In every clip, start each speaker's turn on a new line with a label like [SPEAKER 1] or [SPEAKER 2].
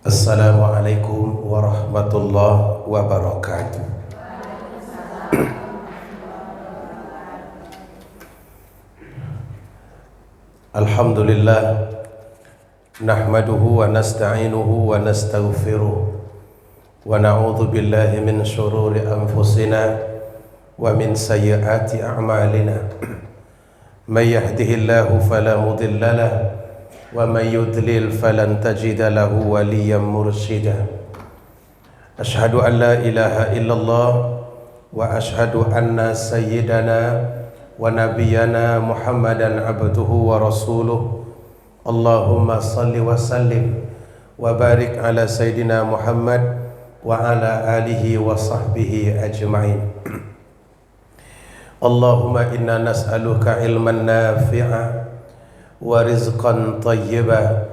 [SPEAKER 1] Assalamualaikum warahmatullahi wabarakatuh. Alhamdulillah, nahmaduhu wa nasta'inuhu wa nastaghfiruh wa na'udzu billahi min syururi anfusina wa min sayyiati a'malina. May yahdihillahu fala mudilla lahu wa may yudlil falan tajida lahu waliyan mursyida. Asyhadu an la ilaha illallah wa asyhadu anna sayyidana wa nabiyyana Muhammadan abduhu wa rasuluh. Allahumma salli wa sallim wa barik ala sayyidina Muhammad wa ala alihi wa sahbihi ajma'in. Allahumma inna nas'aluka ilman nafi'a wa rizqan tayyiba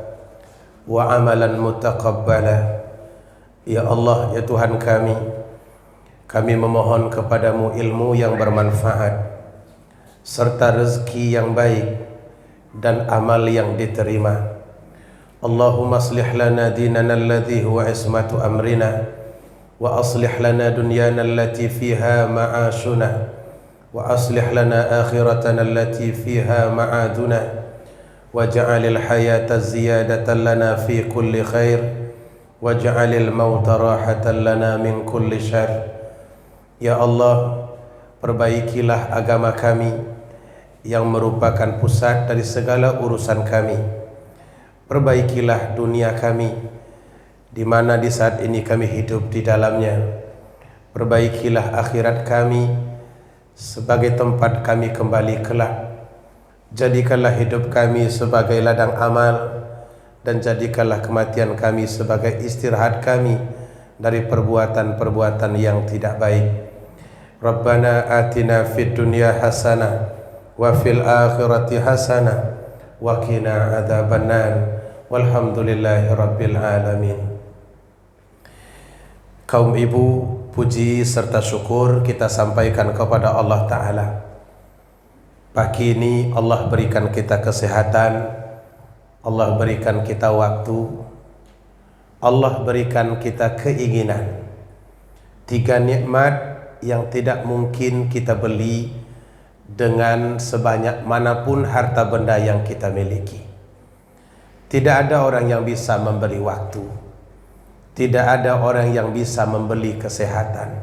[SPEAKER 1] wa amalan mutaqabbala. Ya Allah, ya Tuhan kami memohon kepadamu ilmu yang bermanfaat serta rezeki yang baik dan amal yang diterima. Allahumma aslih lana dinana alladhi huwa ismatu amrina wa aslih lana dunyana allati fiha ma'ashuna wa aslih lana akhiratana allati fiha ma'aduna waj'alil hayata ziyadatan lana fi kulli khair waj'alil mauta rahatan lana min kulli syarr. Ya Allah, perbaikilah agama kami yang merupakan pusat dari segala urusan kami. Perbaikilah dunia kami di mana di saat ini kami hidup di dalamnya. Perbaikilah akhirat kami sebagai tempat kami kembali kelak. Jadikanlah hidup kami sebagai ladang amal dan jadikanlah kematian kami sebagai istirahat kami dari perbuatan-perbuatan yang tidak baik. Rabbana atina fid dunya hasanah wa fil akhirati hasanah wa qina adzabannar. Walhamdulillahi rabbil alamin. Kaum ibu, puji serta syukur kita sampaikan kepada Allah Ta'ala. Pagi ini Allah berikan kita kesehatan, Allah berikan kita waktu, Allah berikan kita keinginan. 3 nikmat yang tidak mungkin kita beli dengan sebanyak manapun harta benda yang kita miliki. Tidak ada orang yang bisa memberi waktu, tidak ada orang yang bisa membeli kesehatan,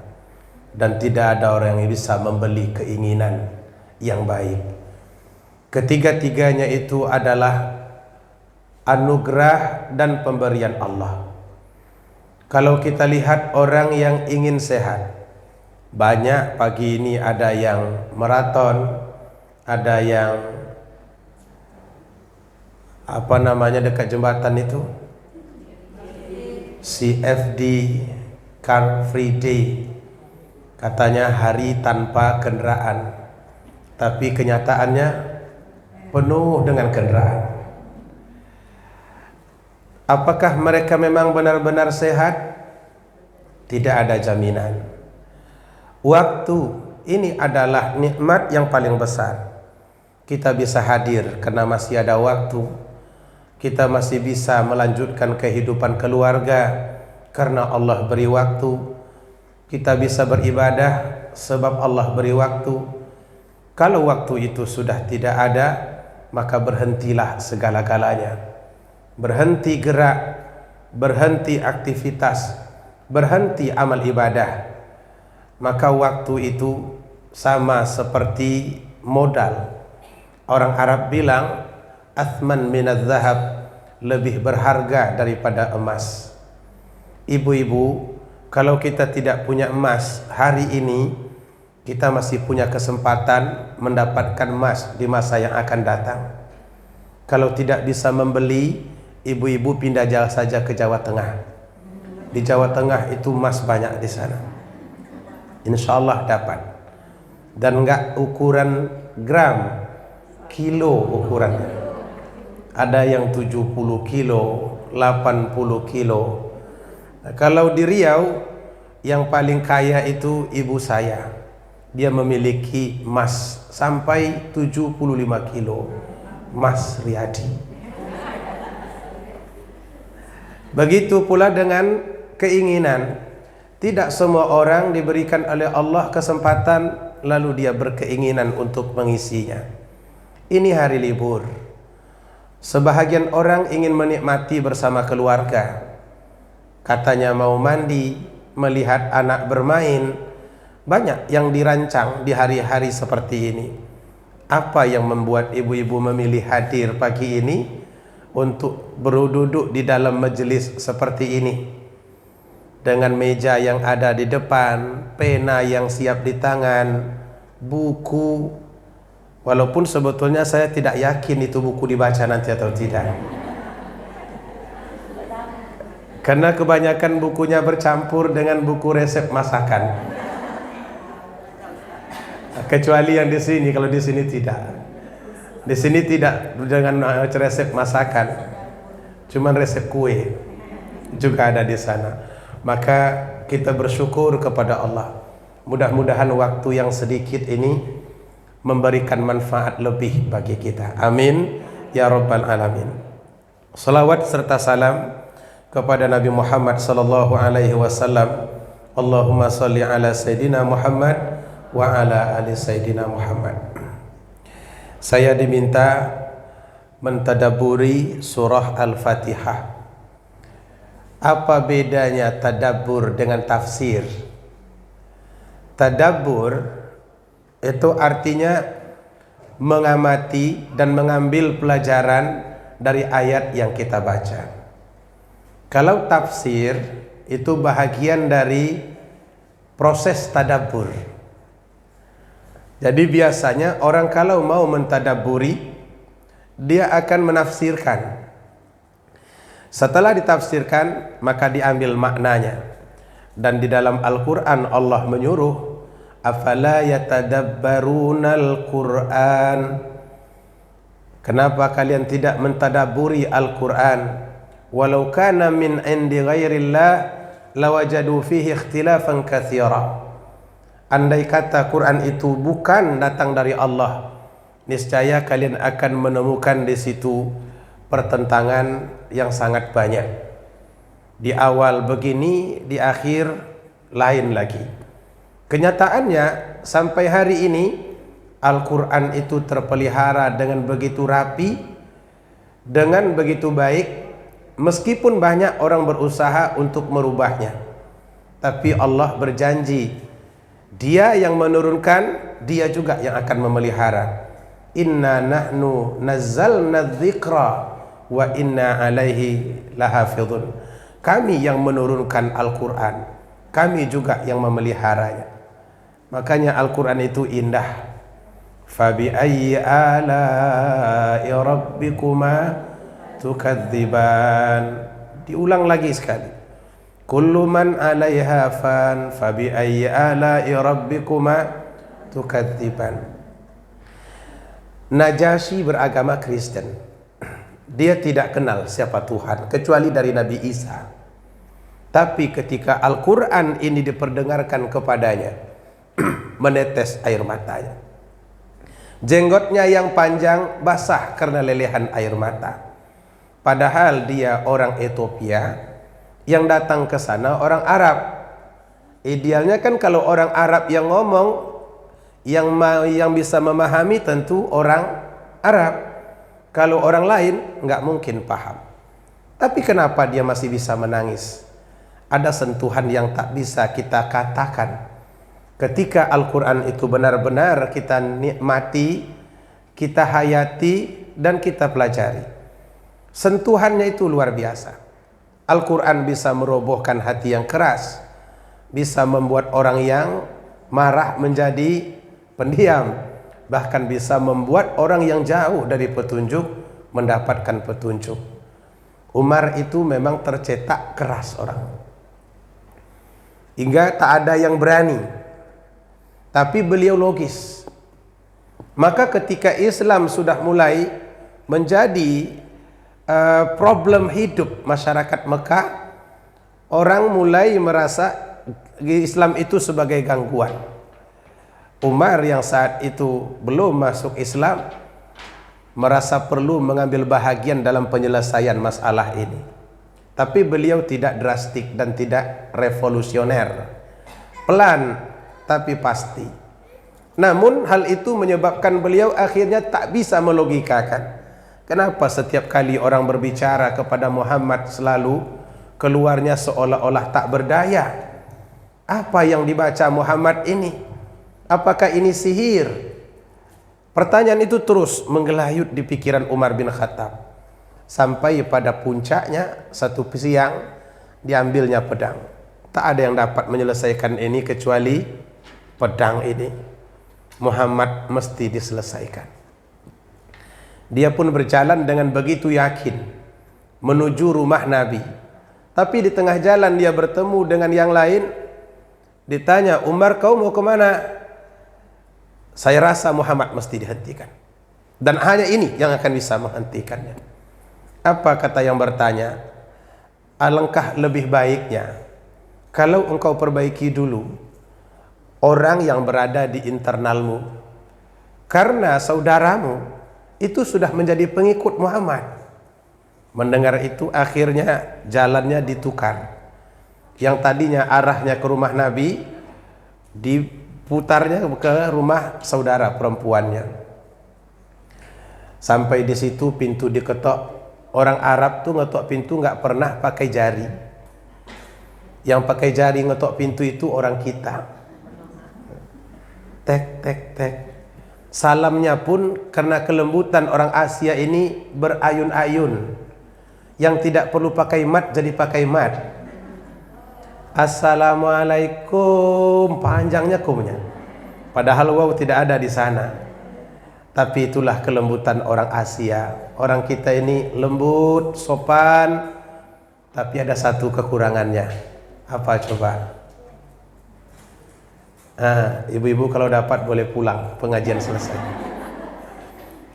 [SPEAKER 1] dan tidak ada orang yang bisa membeli keinginan yang baik. Ketiga-tiganya itu adalah anugerah dan pemberian Allah. Kalau kita lihat orang yang ingin sehat, banyak. Pagi ini ada yang maraton, ada yang dekat jembatan itu CFD, Car Free Day, katanya hari tanpa kendaraan, tapi kenyataannya penuh dengan kendaraan. Apakah mereka memang benar-benar sehat? Tidak ada jaminan. Waktu ini adalah nikmat yang paling besar. Kita bisa hadir karena masih ada waktu. Kita masih bisa melanjutkan kehidupan keluarga karena Allah beri waktu. Kita bisa beribadah sebab Allah beri waktu. Kalau waktu itu sudah tidak ada, maka berhentilah segala-galanya. Berhenti gerak, berhenti aktivitas, berhenti amal ibadah. Maka waktu itu sama seperti modal. Orang Arab bilang athman minadz zahab, lebih berharga daripada emas. Ibu-ibu, kalau kita tidak punya emas hari ini, kita masih punya kesempatan mendapatkan emas di masa yang akan datang. Kalau tidak bisa membeli, ibu-ibu pindah jalan saja ke Jawa Tengah. Di Jawa Tengah itu emas banyak di sana. Insya Allah dapat. Dan enggak ukuran gram, kilo ukurannya. Ada yang 70 kilo, 80 kilo. Nah, kalau di Riau yang paling kaya itu ibu saya. Dia memiliki emas sampai 75 kilo. Mas Riyadi. Begitu pula dengan keinginan. Tidak semua orang diberikan oleh Allah kesempatan lalu dia berkeinginan untuk mengisinya. Ini hari libur. Sebahagian orang ingin menikmati bersama keluarga. Katanya mau mandi, melihat anak bermain. Banyak yang dirancang di hari-hari seperti ini. Apa yang membuat ibu-ibu memilih hadir pagi ini untuk berduduk di dalam majelis seperti ini, dengan meja yang ada di depan, pena yang siap di tangan, buku, walaupun sebetulnya saya tidak yakin itu buku dibaca nanti atau tidak, karena kebanyakan bukunya bercampur dengan buku resep masakan. Kecuali yang di sini, kalau di sini tidak. Di sini tidak dengan resep masakan, cuman resep kue juga ada di sana. Maka kita bersyukur kepada Allah. Mudah-mudahan waktu yang sedikit ini memberikan manfaat lebih bagi kita. Amin ya rabbal alamin. Salawat serta salam kepada Nabi Muhammad sallallahu alaihi wasallam. Allahumma salli ala Sayyidina Muhammad wa ala ali Sayyidina Muhammad. Saya diminta mentadaburi surah Al-Fatihah. Apa bedanya tadabbur dengan tafsir? Tadabbur itu artinya mengamati dan mengambil pelajaran dari ayat yang kita baca. Kalau tafsir itu bahagian dari proses tadabbur. Jadi biasanya orang kalau mau mentadabburi, dia akan menafsirkan. Setelah ditafsirkan, maka diambil maknanya. Dan di dalam Al-Quran Allah menyuruh, afala yatadabbarunal Quran. Kenapa kalian tidak mentadabburi Al-Quran? Walau kana min indi ghairillah lawajadu fihi ikhtilafan katsira. Andai kata Quran itu bukan datang dari Allah, niscaya kalian akan menemukan di situ pertentangan yang sangat banyak. Di awal begini, di akhir lain lagi. Kenyataannya sampai hari ini Al-Quran itu terpelihara dengan begitu rapi, dengan begitu baik, meskipun banyak orang berusaha untuk merubahnya. Tapi Allah berjanji, Dia yang menurunkan, Dia juga yang akan memelihara. Inna nahnu nazzalna dzikra wa inna alaihi lahafidhun. Kami yang menurunkan Al-Quran, kami juga yang memeliharanya. Makanya Al-Quran itu indah. Fabi ayyi ala'i rabbikuma tukadziban. Diulang lagi sekali. Kullu man 'alaiha fan fabi ayyi ala'i rabbikuma tukadziban. Najasyi beragama Kristen. Dia tidak kenal siapa Tuhan kecuali dari Nabi Isa. Tapi ketika Al-Quran ini diperdengarkan kepadanya, menetes air matanya. Jenggotnya yang panjang basah karena lelehan air mata. Padahal dia orang Ethiopia, yang datang ke sana orang Arab. Idealnya kan kalau orang Arab yang ngomong, yang bisa memahami tentu orang Arab. Kalau orang lain nggak mungkin paham. Tapi kenapa dia masih bisa menangis? Ada sentuhan yang tak bisa kita katakan. Ketika Al-Quran itu benar-benar kita nikmati, kita hayati, dan kita pelajari. Sentuhannya itu luar biasa. Al-Quran bisa merobohkan hati yang keras, bisa membuat orang yang marah menjadi pendiam, bahkan bisa membuat orang yang jauh dari petunjuk mendapatkan petunjuk. Umar itu memang tercetak keras orang, hingga tak ada yang berani. Tapi beliau logis. Maka ketika Islam sudah mulai menjadi problem hidup masyarakat Mekah, orang mulai merasa Islam itu sebagai gangguan. Umar yang saat itu belum masuk Islam merasa perlu mengambil bahagian dalam penyelesaian masalah ini. Tapi beliau tidak drastik dan tidak revolusioner. Pelan tapi pasti. Namun hal itu menyebabkan beliau akhirnya tak bisa melogikakan. Kenapa setiap kali orang berbicara kepada Muhammad selalu keluarnya seolah-olah tak berdaya? Apa yang dibaca Muhammad ini? Apakah ini sihir? Pertanyaan itu terus menggelayut di pikiran Umar bin Khattab. Sampai pada puncaknya satu siang diambilnya pedang. Tak ada yang dapat menyelesaikan ini kecuali pedang ini. Muhammad mesti diselesaikan. Dia pun berjalan dengan begitu yakin menuju rumah Nabi. Tapi di tengah jalan dia bertemu dengan yang lain. Ditanya, Umar, kau mau kemana? Saya rasa Muhammad mesti dihentikan. Dan hanya ini yang akan bisa menghentikannya. Apa kata yang bertanya? Alangkah lebih baiknya kalau engkau perbaiki dulu orang yang berada di internalmu. Karena saudaramu itu sudah menjadi pengikut Muhammad. Mendengar itu akhirnya jalannya ditukar. Yang tadinya arahnya ke rumah Nabi diputarnya ke rumah saudara perempuannya. Sampai di situ pintu diketok. Orang Arab tuh ngetok pintu nggak pernah pakai jari. Yang pakai jari ngetok pintu itu orang kita. Tek tek tek. Salamnya pun karena kelembutan orang Asia ini berayun-ayun. Yang tidak perlu pakai mat jadi pakai mat. Assalamualaikum, panjangnya kumnya. Padahal waw tidak ada di sana. Tapi itulah kelembutan orang Asia. Orang kita ini lembut, sopan, tapi ada satu kekurangannya. Apa coba? Ibu-ibu kalau dapat boleh pulang, pengajian selesai.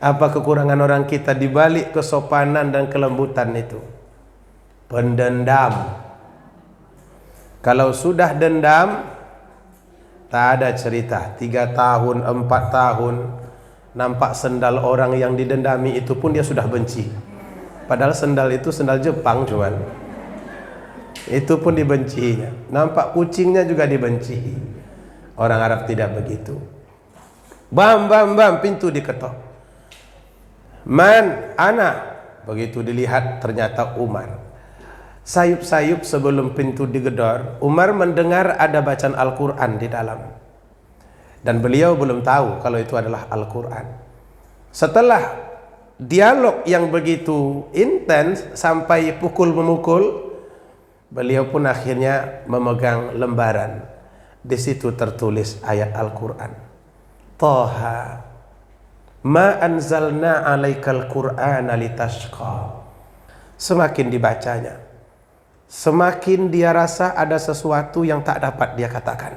[SPEAKER 1] Apa kekurangan orang kita di balik kesopanan dan kelembutan itu? Pendendam. Kalau sudah dendam, tak ada cerita. 3 tahun, 4 tahun, nampak sendal orang yang didendami itu pun dia sudah benci. Padahal sendal itu sendal Jepang cuman. Itu pun dibencinya. Nampak kucingnya juga dibenci. Orang Arab tidak begitu. Bam, bam, bam, pintu diketok. Man, ana. Begitu dilihat ternyata Umar. Sayup-sayup sebelum pintu digedor, Umar mendengar ada bacaan Al-Quran di dalam. Dan beliau belum tahu kalau itu adalah Al-Quran. Setelah dialog yang begitu intens sampai pukul-memukul, beliau pun akhirnya memegang lembaran. Di situ tertulis ayat Al-Quran. Taha, ma anzalna alaikal Qur'ana litashqa. Semakin dibacanya, semakin dia rasa ada sesuatu yang tak dapat dia katakan.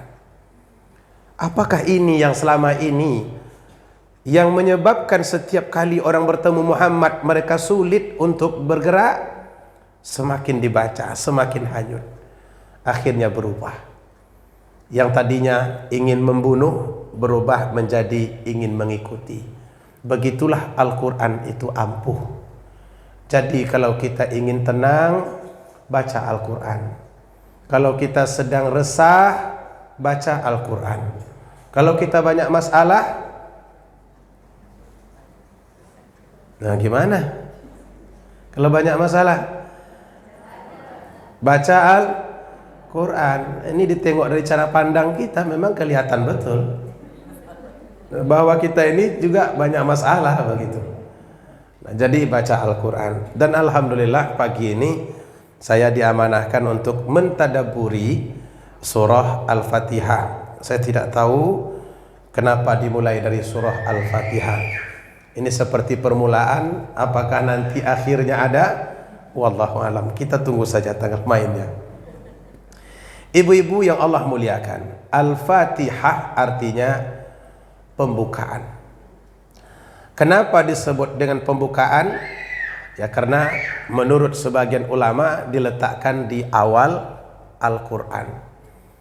[SPEAKER 1] Apakah ini yang selama ini yang menyebabkan setiap kali orang bertemu Muhammad mereka sulit untuk bergerak? Semakin dibaca, semakin hanyut. Akhirnya berubah. Yang tadinya ingin membunuh berubah menjadi ingin mengikuti. Begitulah Al-Quran itu ampuh. Jadi kalau kita ingin tenang, baca Al-Quran. Kalau kita sedang resah, baca Al-Quran. Kalau kita banyak masalah, nah gimana? Kalau banyak masalah, baca Al-Quran. Ini ditengok dari cara pandang kita memang kelihatan betul bahwa kita ini juga banyak masalah begitu. Nah, jadi baca Al-Quran. Dan alhamdulillah pagi ini saya diamanahkan untuk mentadaburi surah Al-Fatihah. Saya tidak tahu kenapa dimulai dari surah Al-Fatihah. Ini seperti permulaan, apakah nanti akhirnya ada? Wallahu alam. Kita tunggu saja tanggal mainnya. Ibu-ibu yang Allah muliakan, Al-Fatihah artinya pembukaan. Kenapa disebut dengan pembukaan? Ya karena menurut sebagian ulama diletakkan di awal Al-Quran.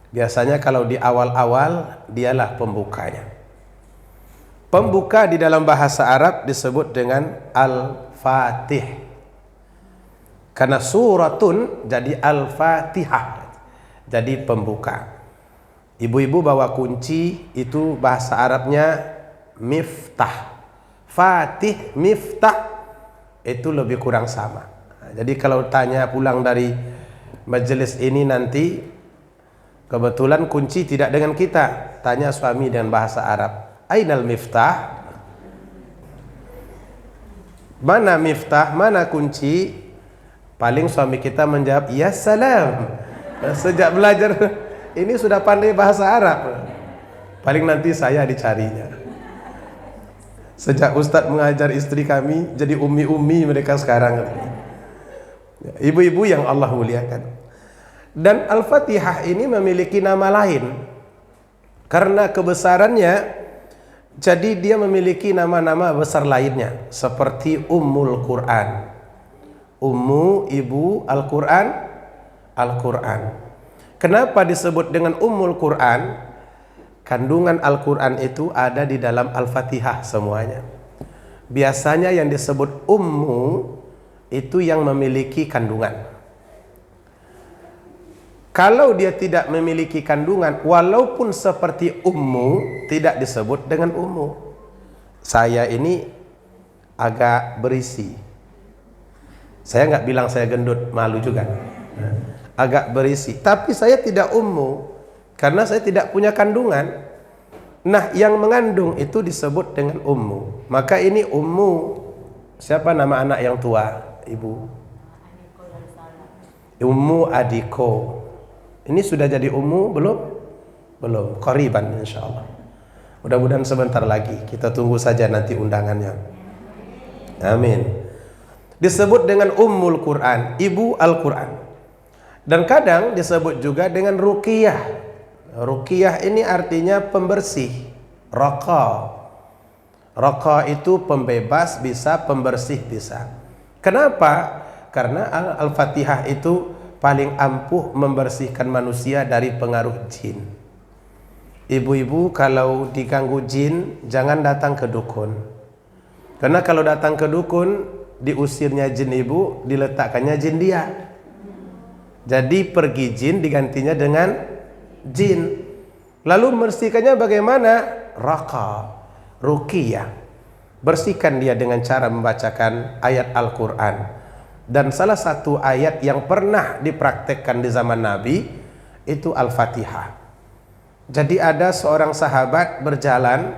[SPEAKER 1] Biasanya kalau di awal-awal dialah pembukanya. Pembuka di dalam bahasa Arab disebut dengan Al-Fatih. Karena suratun jadi Al-Fatihah, jadi pembuka. Ibu-ibu bawa kunci, itu bahasa Arabnya miftah. Fatih, miftah, itu lebih kurang sama. Jadi kalau tanya pulang dari majelis ini nanti, kebetulan kunci tidak dengan kita, tanya suami dengan bahasa Arab, Ainal miftah? Mana miftah, mana kunci? Paling suami kita menjawab, ya salam. Sejak belajar ini sudah pandai bahasa Arab. Paling nanti saya dicarinya. Sejak Ustadz mengajar istri kami, jadi umi-umi mereka sekarang. Ibu-ibu yang Allah muliakan. Dan Al-Fatihah ini memiliki nama lain. Karena kebesarannya, jadi dia memiliki nama-nama besar lainnya. Seperti Ummul Quran. Ummu, ibu, Al-Quran, Al-Quran. Kenapa disebut dengan Ummul Quran? Kandungan Al-Quran itu ada di dalam Al-Fatihah semuanya. Biasanya yang disebut ummu itu yang memiliki kandungan. Kalau dia tidak memiliki kandungan, walaupun seperti ummu, tidak disebut dengan ummu. Saya ini agak berisi. Saya nggak bilang saya gendut, malu juga. Agak berisi, tapi saya tidak ummu karena saya tidak punya kandungan. Nah, yang mengandung itu disebut dengan ummu. Maka ini ummu. Siapa nama anak yang tua? Ibu Ummu Adiko. Ini sudah jadi ummu belum? Belum, qariban insyaallah. Mudah-mudahan sebentar lagi. Kita tunggu saja nanti undangannya. Amin. Disebut dengan Ummul Quran, ibu Al-Quran. Dan kadang disebut juga dengan Ruqiyah. Ruqiyah ini artinya pembersih. Raqa. Raqa itu pembebas bisa, pembersih bisa. Kenapa? Karena Al-Fatihah itu paling ampuh membersihkan manusia dari pengaruh jin. Ibu-ibu kalau diganggu jin, jangan datang ke dukun. Karena kalau datang ke dukun, diusirnya jin ibu, diletakkannya jin dia. Jadi pergi jin digantinya dengan jin. Lalu membersihkannya bagaimana? Raqa, ruqiyah. Bersihkan dia dengan cara membacakan ayat Al-Quran. Dan salah satu ayat yang pernah dipraktekkan di zaman Nabi itu Al-Fatihah. Jadi ada seorang sahabat berjalan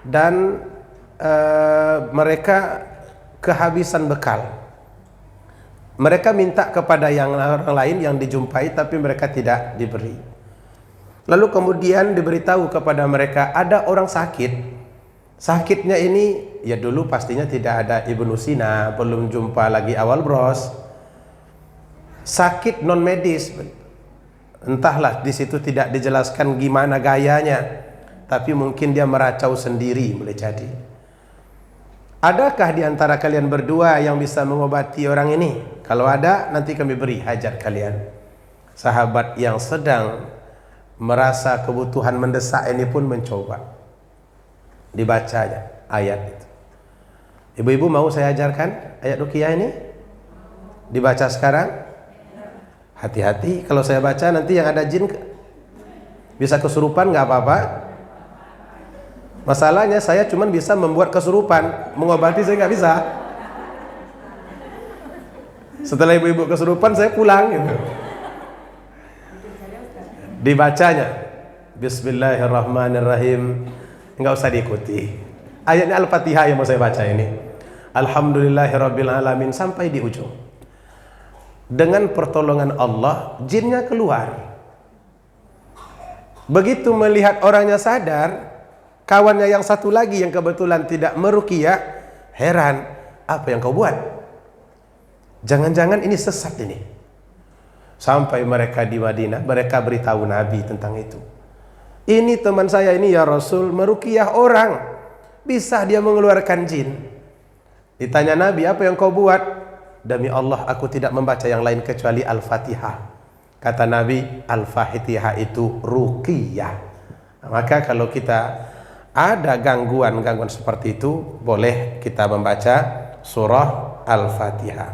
[SPEAKER 1] dan mereka kehabisan bekal. Mereka minta kepada yang orang lain yang dijumpai, tapi mereka tidak diberi. Lalu kemudian diberitahu kepada mereka ada orang sakit. Sakitnya ini ya dulu pastinya tidak ada Ibnu Sina, belum jumpa lagi awal bros. Sakit non medis. Entahlah, di situ tidak dijelaskan gimana gayanya, tapi mungkin dia meracau sendiri boleh jadi. Adakah di antara kalian berdua yang bisa mengobati orang ini? Kalau ada, nanti kami beri hajat kalian. Sahabat yang sedang merasa kebutuhan mendesak ini pun mencoba. Dibacanya ayat itu. Ibu-ibu mau saya ajarkan ayat ruqyah ini? Dibaca sekarang? Hati-hati, kalau saya baca nanti yang ada jin bisa kesurupan, nggak apa-apa. Masalahnya saya cuma bisa membuat kesurupan, mengobati saya nggak bisa. Setelah ibu-ibu kesurupan saya pulang gitu. Dibacanya Bismillahirrahmanirrahim. Nggak usah diikuti. Ayatnya Al-Fatihah yang mau saya baca ini. Alhamdulillahirabbil alamin sampai di ujung. Dengan pertolongan Allah, jinnya keluar. Begitu melihat orangnya sadar, kawannya yang satu lagi yang kebetulan tidak meruqyah heran, apa yang kau buat? Jangan-jangan ini sesat ini. Sampai mereka di Madinah, mereka beritahu Nabi tentang itu. Ini teman saya ini ya Rasul meruqyah orang, bisa dia mengeluarkan jin. Ditanya Nabi, apa yang kau buat? Demi Allah aku tidak membaca yang lain kecuali Al-Fatihah. Kata Nabi, Al-Fatihah itu ruqyah. Maka kalau kita ada gangguan-gangguan seperti itu, boleh kita membaca surah Al-Fatihah.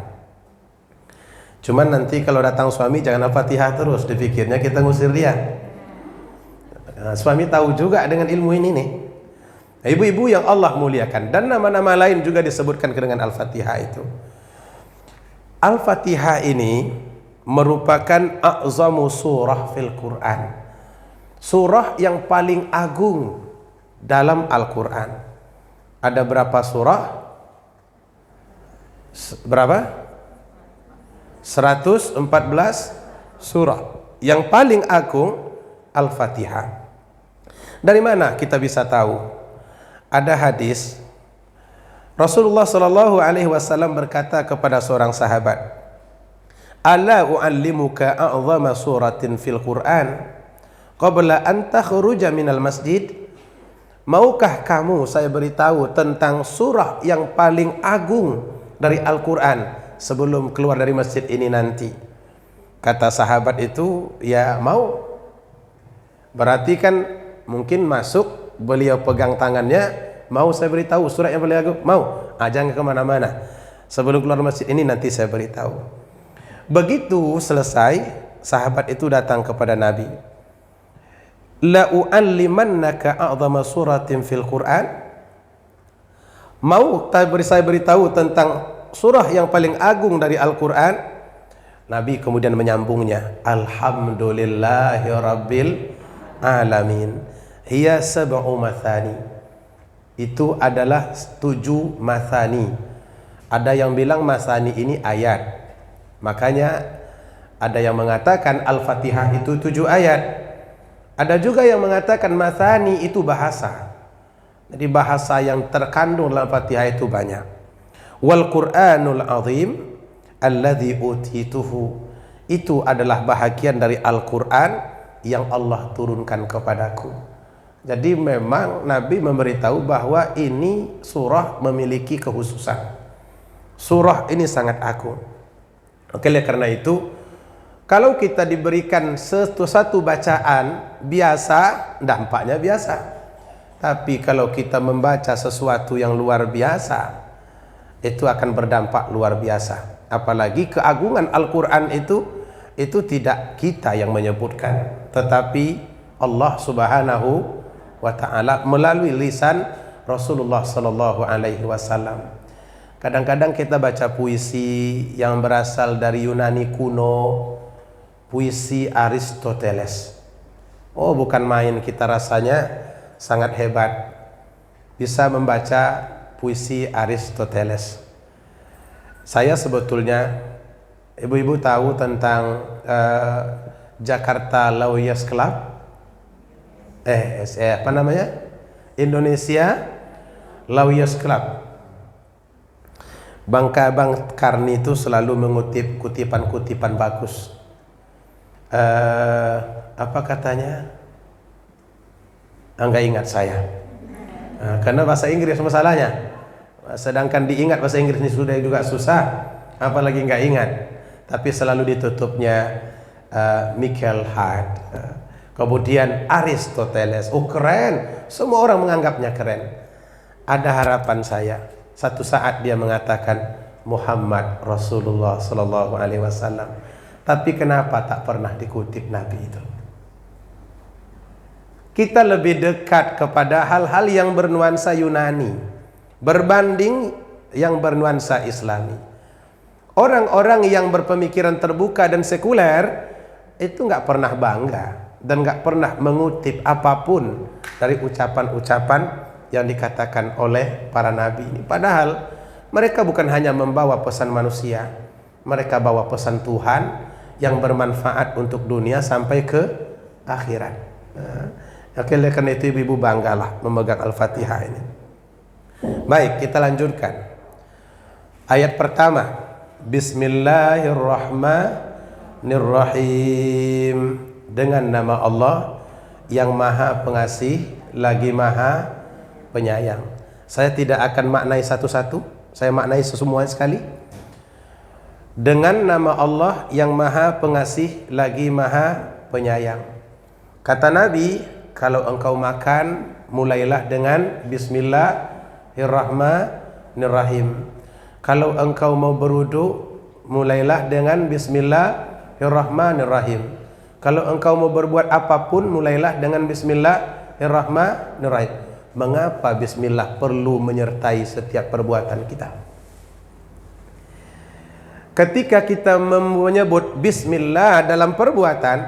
[SPEAKER 1] Cuman nanti kalau datang suami jangan Al-Fatihah terus, dipikirnya kita ngusir dia. Nah, suami tahu juga dengan ilmu ini nih. Ibu-ibu yang Allah muliakan, dan nama-nama lain juga disebutkan dengan Al-Fatihah itu. Al-Fatihah ini merupakan a'zamu surah fil Quran. Surah yang paling agung dalam Al-Quran. Ada berapa surah? Berapa? 114 surah. Yang paling agung Al-Fatihah. Dari mana kita bisa tahu? Ada hadis Rasulullah Shallallahu Alaihi Wasallam berkata kepada seorang sahabat, "Ala u'allimuka a'zama suratin fil Quran qabla an takhruja minal masjid." Maukah kamu saya beritahu tentang surah yang paling agung dari Al-Quran sebelum keluar dari masjid ini nanti? Kata sahabat itu, ya mau. Berarti kan mungkin masuk, beliau pegang tangannya, mau saya beritahu surat yang paling agung? Mau. Jangan kemana-mana, sebelum keluar masjid ini nanti saya beritahu. Begitu selesai, sahabat itu datang kepada Nabi. La u'allimannaka a'zama suratin fil Quran. Mau saya beritahu tentang surah yang paling agung dari Al-Quran? Nabi kemudian menyambungnya, Alhamdulillahi Rabbil Alamin. Hiya sab'u mathani. Itu adalah 7 mathani. Ada yang bilang mathani ini ayat. Makanya ada yang mengatakan Al-Fatihah itu 7 ayat. Ada juga yang mengatakan mathani itu bahasa. Jadi bahasa yang terkandung dalam Al-Fatihah itu banyak. Wal Qur'anul Azim alladzi utituhu. Itu adalah bahagian dari Al-Quran yang Allah turunkan kepadaku. Jadi memang Nabi memberitahu bahwa ini surah memiliki kekhususan. Surah ini sangat agung. Oke, karena itu kalau kita diberikan satu bacaan biasa, dampaknya biasa. Tapi kalau kita membaca sesuatu yang luar biasa, itu akan berdampak luar biasa. Apalagi keagungan Al-Quran itu tidak kita yang menyebutkan, tetapi Allah Subhanahu wa ta'ala melalui lisan Rasulullah Sallallahu Alaihi Wasallam. Kadang-kadang kita baca puisi yang berasal dari Yunani kuno, puisi Aristoteles. Oh, bukan main, kita rasanya sangat hebat bisa membaca puisi Aristoteles. Saya sebetulnya, ibu-ibu tahu tentang Jakarta Lawyers Club? Apa namanya? Indonesia Lawyers Club. Bang Karni itu selalu mengutip kutipan-kutipan bagus. Apa katanya? Enggak ingat saya. Karena bahasa Inggris masalahnya. Sedangkan diingat bahasa Inggris ini sudah juga susah, apalagi enggak ingat. Tapi selalu ditutupnya Michael Hart. Kemudian Aristoteles. Oh, keren. Semua orang menganggapnya keren. Ada harapan saya, satu saat dia mengatakan Muhammad Rasulullah Sallallahu Alaihi Wasallam. Tapi kenapa tak pernah dikutip Nabi itu? Kita lebih dekat kepada hal-hal yang bernuansa Yunani berbanding yang bernuansa Islami. Orang-orang yang berpemikiran terbuka dan sekuler itu nggak pernah bangga dan nggak pernah mengutip apapun dari ucapan-ucapan yang dikatakan oleh para nabi ini. Padahal mereka bukan hanya membawa pesan manusia, mereka bawa pesan Tuhan yang bermanfaat untuk dunia sampai ke akhirat. Oke, karena itu ibu-ibu banggalah memegang Al-Fatihah ini. Baik, kita lanjutkan. Ayat pertama, Bismillahirrahmanirrahim. Dengan nama Allah yang Maha Pengasih lagi Maha Penyayang. Saya tidak akan maknai satu-satu, saya maknai semuanya sekali. Dengan nama Allah yang Maha Pengasih lagi Maha Penyayang. Kata Nabi, kalau engkau makan, mulailah dengan Bismillahirrahmanirrahim. Kalau engkau mau berwudu, mulailah dengan Bismillahirrahmanirrahim. Kalau engkau mau berbuat apapun, mulailah dengan Bismillahirrahmanirrahim. Mengapa Bismillah perlu menyertai setiap perbuatan kita? Ketika kita menyebut Bismillah dalam perbuatan,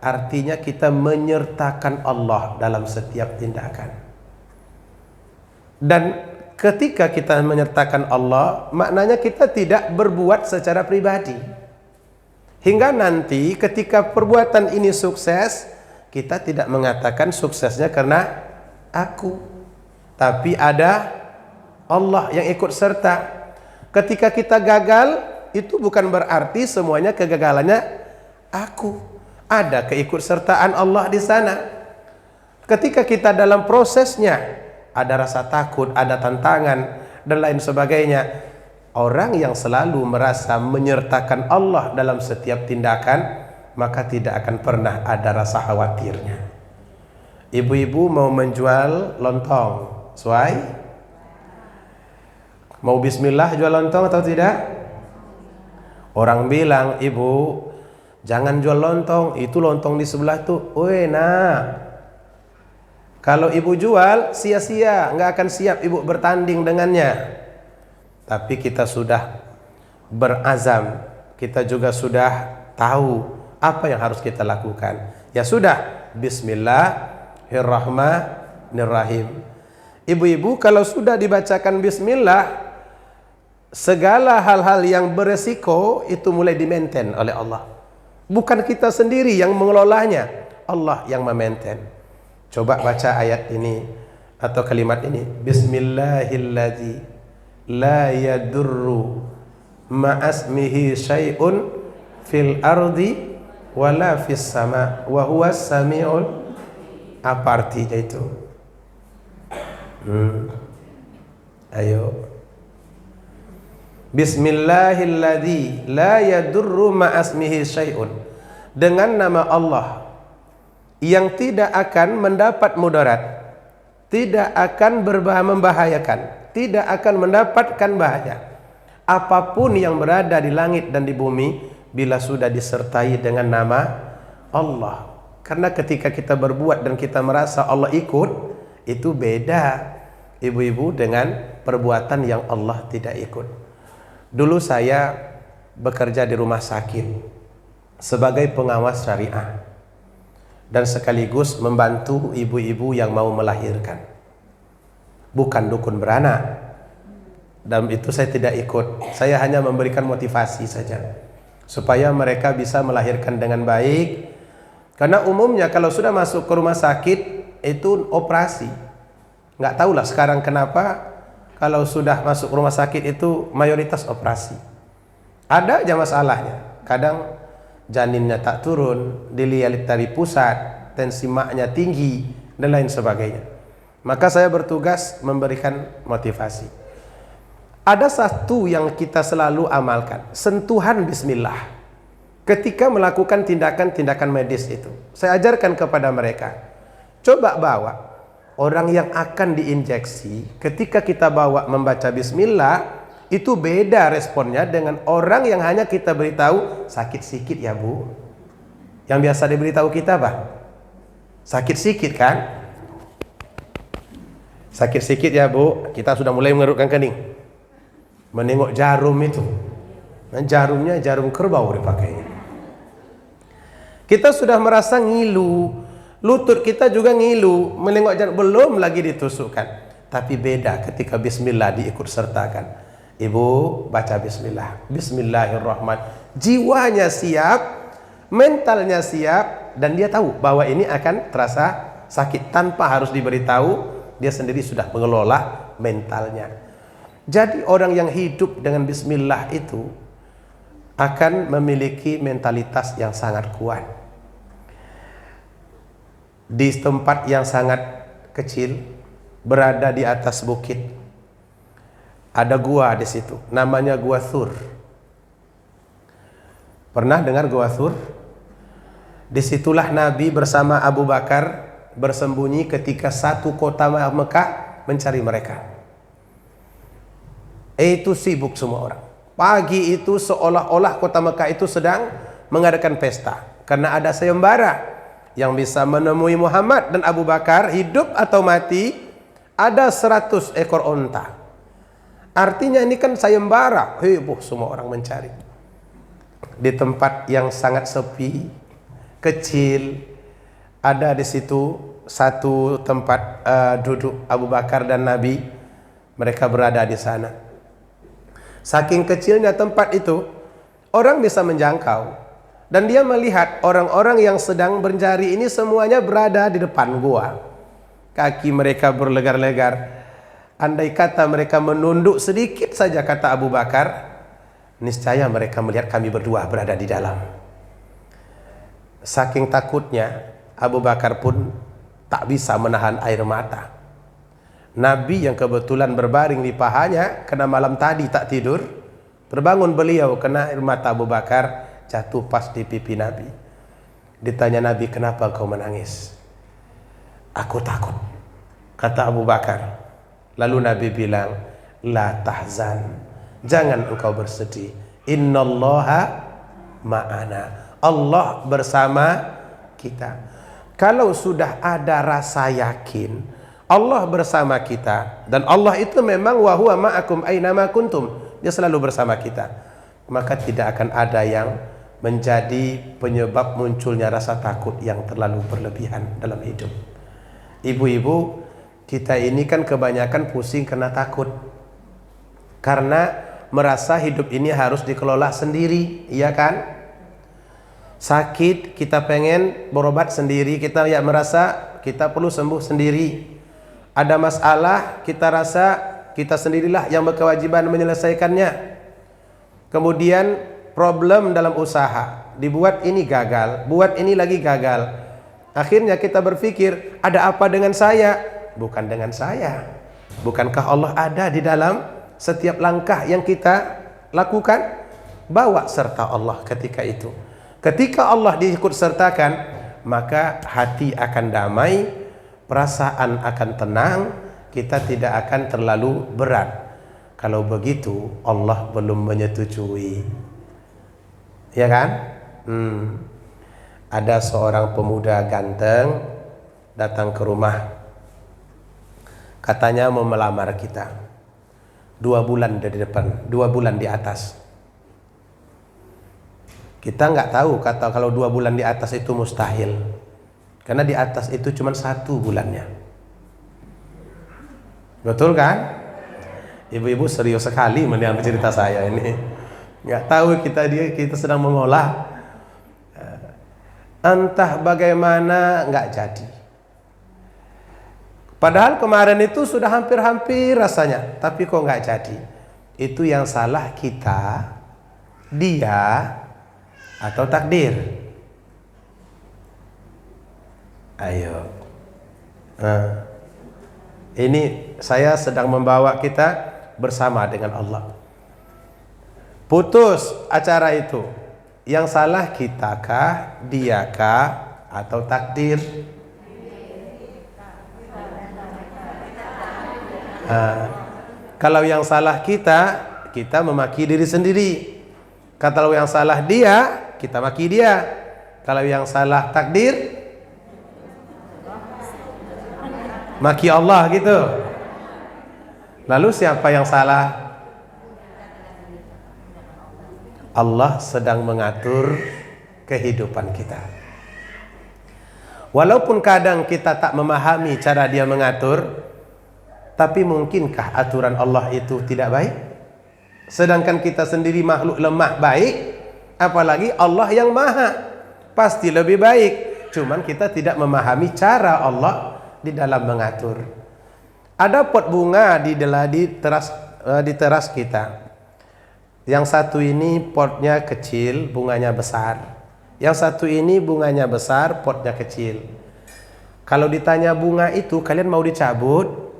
[SPEAKER 1] artinya kita menyertakan Allah dalam setiap tindakan. Dan ketika kita menyertakan Allah, maknanya kita tidak berbuat secara pribadi. Hingga nanti ketika perbuatan ini sukses, kita tidak mengatakan suksesnya karena aku, tapi ada Allah yang ikut serta. Ketika kita gagal, itu bukan berarti semuanya kegagalannya aku. Ada keikutsertaan Allah di sana. Ketika kita dalam prosesnya ada rasa takut, ada tantangan dan lain sebagainya, orang yang selalu merasa menyertakan Allah dalam setiap tindakan, maka tidak akan pernah ada rasa khawatirnya. Ibu-ibu mau menjual lontong, sesuai? Mau bismillah jual lontong atau tidak? Orang bilang, ibu jangan jual lontong, itu lontong di sebelah tuh. Woi nak, kalau ibu jual sia-sia, nggak akan siap ibu bertanding dengannya. Tapi kita sudah berazam, kita juga sudah tahu apa yang harus kita lakukan. Ya sudah, Bismillahirrahmanirrahim. Ibu-ibu kalau sudah dibacakan Bismillah, segala hal-hal yang beresiko itu mulai di-maintain oleh Allah. Bukan kita sendiri yang mengelolanya, Allah yang memaintain. Coba baca ayat ini atau kalimat ini. Bismillahilladzi la yadurru ma'asmihi syai'un fil ardi wala fis sama wa huwas samiul. Apa artinya itu? Ayo. Bismillahilladzi la yadurru ma'asmihi syai'un. Dengan nama Allah yang tidak akan mendapat mudarat, tidak akan membahayakan, tidak akan mendapatkan bahaya apapun yang berada di langit dan di bumi bila sudah disertai dengan nama Allah. Karena ketika kita berbuat dan kita merasa Allah ikut, itu beda ibu-ibu dengan perbuatan yang Allah tidak ikut. Dulu saya bekerja di rumah sakit sebagai pengawas syariah dan sekaligus membantu ibu-ibu yang mau melahirkan. Bukan dukun beranak. Dan itu saya tidak ikut. Saya hanya memberikan motivasi saja supaya mereka bisa melahirkan dengan baik. Karena umumnya kalau sudah masuk ke rumah sakit itu operasi. Nggak tahulah sekarang kenapa kalau sudah masuk rumah sakit itu mayoritas operasi. Ada aja masalahnya. Kadang janinnya tak turun, dilihat dari pusat, tensi maknya tinggi, dan lain sebagainya. Maka saya bertugas memberikan motivasi. Ada satu yang kita selalu amalkan, sentuhan bismillah. Ketika melakukan tindakan-tindakan medis itu, saya ajarkan kepada mereka. Coba bawa orang yang akan diinjeksi, ketika kita bawa membaca bismillah, itu beda responnya dengan orang yang hanya kita beritahu sakit sikit ya bu. Yang biasa diberitahu kita apa? Sakit sikit kan? Sakit sikit ya bu, kita sudah mulai mengerutkan kening, menengok jarum itu. Dan jarumnya jarum kerbau dipakainya. Kita sudah merasa ngilu, lutut kita juga ngilu, menengok jarum, belum lagi ditusukkan. Tapi beda ketika bismillah diikut sertakan. Ibu baca bismillah, bismillahirrahmanirrahim. Jiwanya siap, mentalnya siap, dan dia tahu bahwa ini akan terasa sakit tanpa harus diberitahu. Dia sendiri sudah mengelola mentalnya. Jadi orang yang hidup dengan bismillah itu akan memiliki mentalitas yang sangat kuat. Di tempat yang sangat kecil, berada di atas bukit, ada gua di situ, namanya Gua Thur. Pernah dengar Gua Thur? Disitulah Nabi bersama Abu Bakar bersembunyi ketika satu kota Mekah mencari mereka. Itu sibuk semua orang. Pagi itu seolah-olah kota Mekah itu sedang mengadakan pesta, karena ada sayembara yang bisa menemui Muhammad dan Abu Bakar, hidup atau mati. Ada 100 ekor onta. Artinya ini kan sayembara, heboh, semua orang mencari. Di tempat yang sangat sepi, kecil, ada di situ satu tempat duduk Abu Bakar dan Nabi. Mereka berada di sana. Saking kecilnya tempat itu, orang bisa menjangkau. Dan dia melihat orang-orang yang sedang mencari ini semuanya berada di depan gua. Kaki mereka berlegar-legar. Andai kata mereka menunduk sedikit saja, kata Abu Bakar, niscaya mereka melihat kami berdua berada di dalam. Saking takutnya, Abu Bakar pun tak bisa menahan air mata. Nabi yang kebetulan berbaring di pahanya, karena malam tadi tak tidur, terbangun beliau kena air mata Abu Bakar jatuh pas di pipi Nabi. Ditanya Nabi, kenapa kau menangis? Aku takut, kata Abu Bakar. Lalu Nabi bilang, la tahzan, jangan engkau bersedih, innallaha ma'ana, Allah bersama kita. Kalau sudah ada rasa yakin Allah bersama kita, dan Allah itu memang wa huwa ma'akum ainama kuntum, dia selalu bersama kita, maka tidak akan ada yang menjadi penyebab munculnya rasa takut yang terlalu berlebihan dalam hidup. Ibu-ibu, kita ini kan kebanyakan pusing karena takut, karena merasa hidup ini harus dikelola sendiri, iya kan? Sakit kita pengen berobat sendiri, kita ya merasa kita perlu sembuh sendiri. Ada masalah kita rasa kita sendirilah yang berkewajiban menyelesaikannya. Kemudian problem dalam usaha, dibuat ini gagal, buat ini lagi gagal. Akhirnya kita berpikir, ada apa dengan saya? Bukan dengan saya. Bukankah Allah ada di dalam setiap langkah yang kita lakukan? Bawa serta Allah ketika itu. Ketika Allah diikut sertakan, maka hati akan damai, perasaan akan tenang, kita tidak akan terlalu berat. Kalau begitu Allah belum menyetujui, ya kan? Ada seorang pemuda ganteng datang ke rumah, katanya mau melamar kita. 2 bulan dari depan, 2 bulan di atas. Kita nggak tahu kata kalau 2 bulan di atas itu mustahil, karena di atas itu cuma 1 bulannya. Betul kan? Ibu-ibu serius sekali mendengar cerita saya ini. Nggak tahu kita sedang mengolah. Entah bagaimana nggak jadi. Padahal kemarin itu sudah hampir-hampir rasanya, tapi kok nggak jadi. Itu yang salah kita, dia, atau takdir? Ayo. Ini saya sedang membawa kita bersama dengan Allah. Putus acara itu, yang salah kita kah, dia kah, atau takdir? Kalau yang salah kita memaki diri sendiri. Kalau yang salah dia, kita maki dia. Kalau yang salah takdir, maki Allah gitu. Lalu siapa yang salah? Allah sedang mengatur kehidupan kita. Walaupun kadang kita tak memahami cara dia mengatur, tapi mungkinkah aturan Allah itu tidak baik? Sedangkan kita sendiri makhluk lemah baik, apalagi Allah yang maha, pasti lebih baik. Cuman kita tidak memahami cara Allah di dalam mengatur. Ada pot bunga di teras kita. Yang satu ini potnya kecil, bunganya besar. Yang satu ini bunganya besar, potnya kecil. Kalau ditanya bunga itu kalian mau dicabut,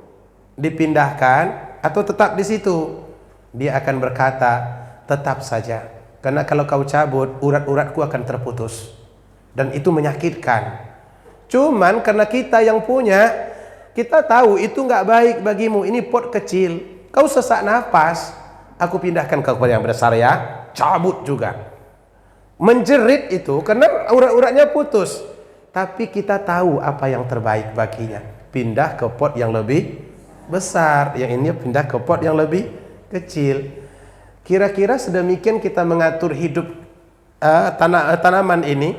[SPEAKER 1] dipindahkan, atau tetap di situ? Dia akan berkata, tetap saja. Karena kalau kau cabut, urat-uratku akan terputus. Dan itu menyakitkan. Cuman karena kita yang punya, kita tahu itu nggak baik bagimu. Ini pot kecil, kau sesak nafas, aku pindahkan ke kepada yang besar ya, cabut juga. Menjerit itu karena urat-uratnya putus. Tapi kita tahu apa yang terbaik baginya. Pindah ke pot yang lebih besar, yang ini pindah ke pot yang lebih kecil. Kira-kira sedemikian kita mengatur hidup tanaman ini,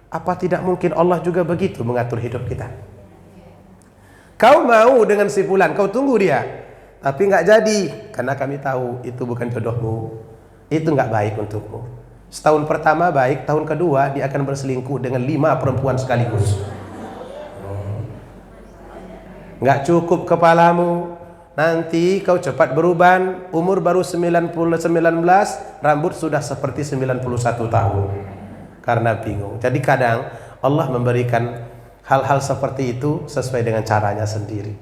[SPEAKER 1] apa tidak mungkin Allah juga begitu mengatur hidup kita? Kau mau dengan si fulan, kau tunggu dia, tapi nggak jadi karena kami tahu itu bukan jodohmu, itu nggak baik untukmu. Setahun pertama baik, tahun kedua dia akan berselingkuh dengan 5 perempuan sekaligus. Nggak cukup kepalamu, nanti kau cepat beruban, umur baru 19, rambut sudah seperti 91 tahun. Karena bingung. Jadi kadang Allah memberikan hal-hal seperti itu sesuai dengan caranya sendiri.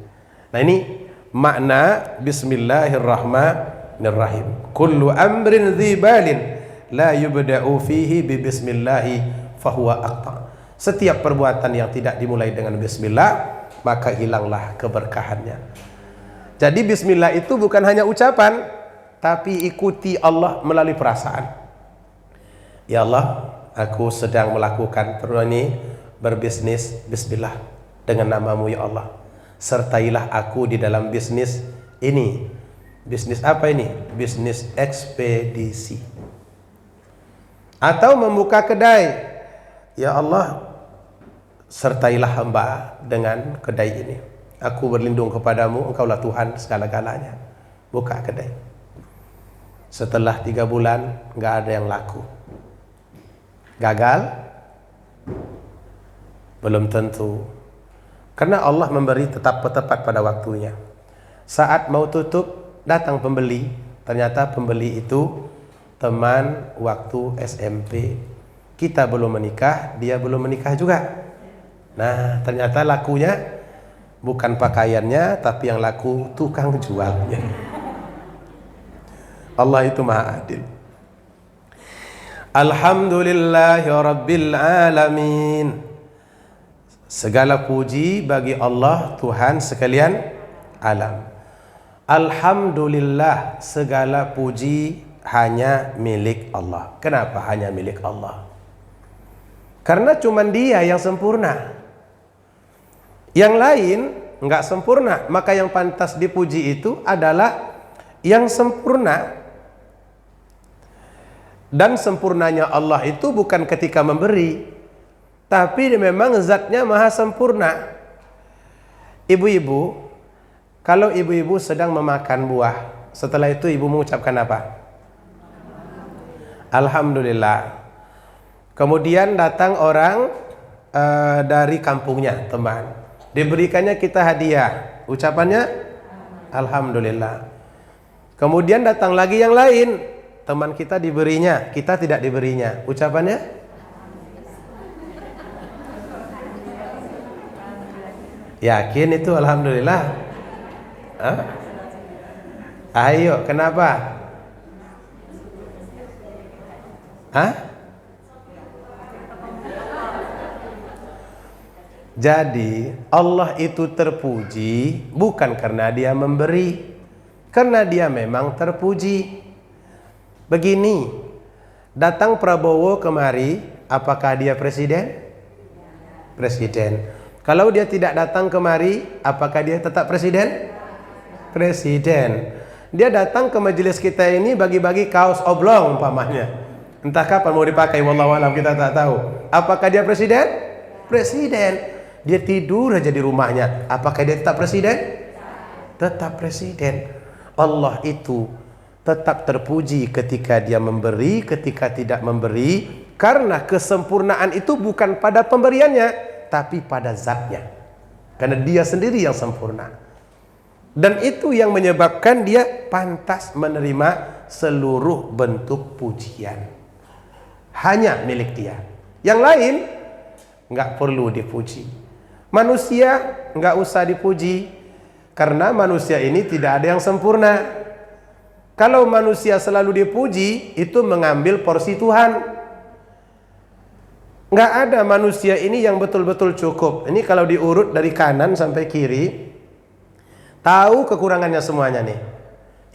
[SPEAKER 1] Nah, ini makna Bismillahirrahmanirrahim. Kullu amrin dzibalin la yubda'u fihi bi bismillahi fahuwa aqta. Setiap perbuatan yang tidak dimulai dengan bismillah, maka hilanglah keberkahannya. Jadi bismillah itu bukan hanya ucapan, tapi ikuti Allah melalui perasaan. Ya Allah, aku sedang melakukan ini berbisnis, bismillah dengan namamu ya Allah. Sertailah aku di dalam bisnis ini. Bisnis apa ini? Bisnis ekspedisi. Atau membuka kedai. Ya Allah, sertailah hamba dengan kedai ini. Aku berlindung kepadamu, engkaulah Tuhan segala-galanya. Buka kedai. Setelah 3 bulan nggak ada yang laku. Gagal? Belum tentu. Karena Allah memberi tepat pada waktunya. Saat mau tutup, datang pembeli. Ternyata pembeli itu teman waktu SMP. Kita belum menikah, dia belum menikah juga. Nah, ternyata lakunya bukan pakaiannya, tapi yang laku tukang jualnya. Allah itu maha adil. Alhamdulillahi Rabbil Alamin. Segala puji bagi Allah Tuhan sekalian alam. Alhamdulillah, segala puji hanya milik Allah. Kenapa hanya milik Allah? Karena cuma Dia yang sempurna. Yang lain nggak sempurna, maka yang pantas dipuji itu adalah yang sempurna. Dan sempurnanya Allah itu bukan ketika memberi, tapi memang zatnya maha sempurna. Ibu-ibu, kalau ibu-ibu sedang memakan buah, setelah itu ibu mengucapkan apa? Alhamdulillah. Kemudian datang orang dari kampungnya, teman, diberikannya kita hadiah, ucapannya Alhamdulillah. Kemudian datang lagi yang lain, teman kita diberinya, kita tidak diberinya, ucapannya yakin itu Alhamdulillah? Hah? Ayo, kenapa? Hah? Jadi Allah itu terpuji bukan karena Dia memberi, karena Dia memang terpuji. Begini, datang Prabowo kemari, apakah dia presiden? Presiden. Kalau dia tidak datang kemari, apakah dia tetap presiden? Presiden. Dia datang ke majelis kita ini bagi-bagi kaos oblong umpamanya. Entah kapan mau dipakai, wallahu alam, kita tak tahu. Apakah dia presiden? Presiden. Dia tidur aja di rumahnya, apakah dia tetap presiden? Tetap presiden. Allah itu tetap terpuji ketika Dia memberi, ketika tidak memberi, karena kesempurnaan itu bukan pada pemberiannya, tapi pada zatnya. Karena Dia sendiri yang sempurna. Dan itu yang menyebabkan Dia pantas menerima seluruh bentuk pujian. Hanya milik Dia. Yang lain nggak perlu dipuji. Manusia nggak usah dipuji, karena manusia ini tidak ada yang sempurna. Kalau manusia selalu dipuji, itu mengambil porsi Tuhan. Nggak ada manusia ini yang betul-betul cukup. Ini kalau diurut dari kanan sampai kiri, tahu kekurangannya semuanya nih.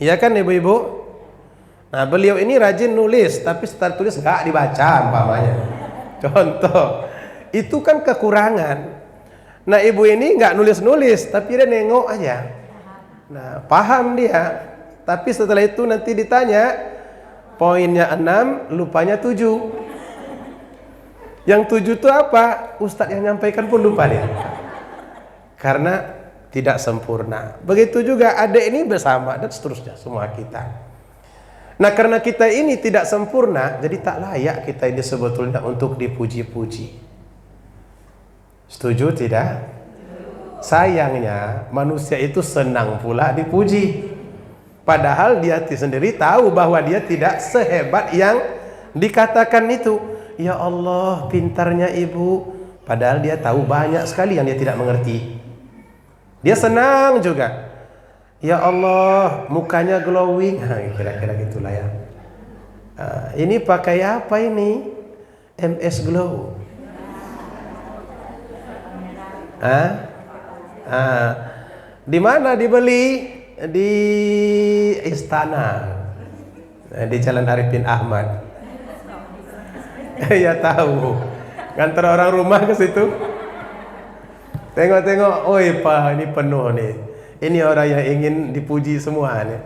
[SPEAKER 1] Iya kan ibu-ibu? Nah, beliau ini rajin nulis, tapi setelah tulis nggak dibaca umpamanya. Contoh, itu kan kekurangan. Nah, ibu ini nggak nulis-nulis, tapi dia nengok aja. Nah, paham dia. Tapi setelah itu nanti ditanya, poinnya 6, lupanya 7. Yang 7 itu apa? Ustadz yang nyampaikan pun lupa dia. Karena tidak sempurna. Begitu juga adik ini bersama dan seterusnya semua kita. Nah, karena kita ini tidak sempurna, jadi tak layak kita ini sebetulnya untuk dipuji-puji. Setuju tidak? Sayangnya manusia itu senang pula dipuji. Padahal dia sendiri tahu bahwa dia tidak sehebat yang dikatakan itu. Ya Allah, pintarnya ibu. Padahal dia tahu banyak sekali yang dia tidak mengerti. Dia senang juga. Ya Allah, mukanya glowing. Kira-kira gitulah ya. Ini pakai apa ini? MS Glow. Di mana dibeli? Di istana. Di Jalan Arifin Ahmad. Ya tahu. Ngantar orang rumah ke situ. Tengok-tengok, oi Pak, ini penuh nih. Ini orang yang ingin dipuji semua nih.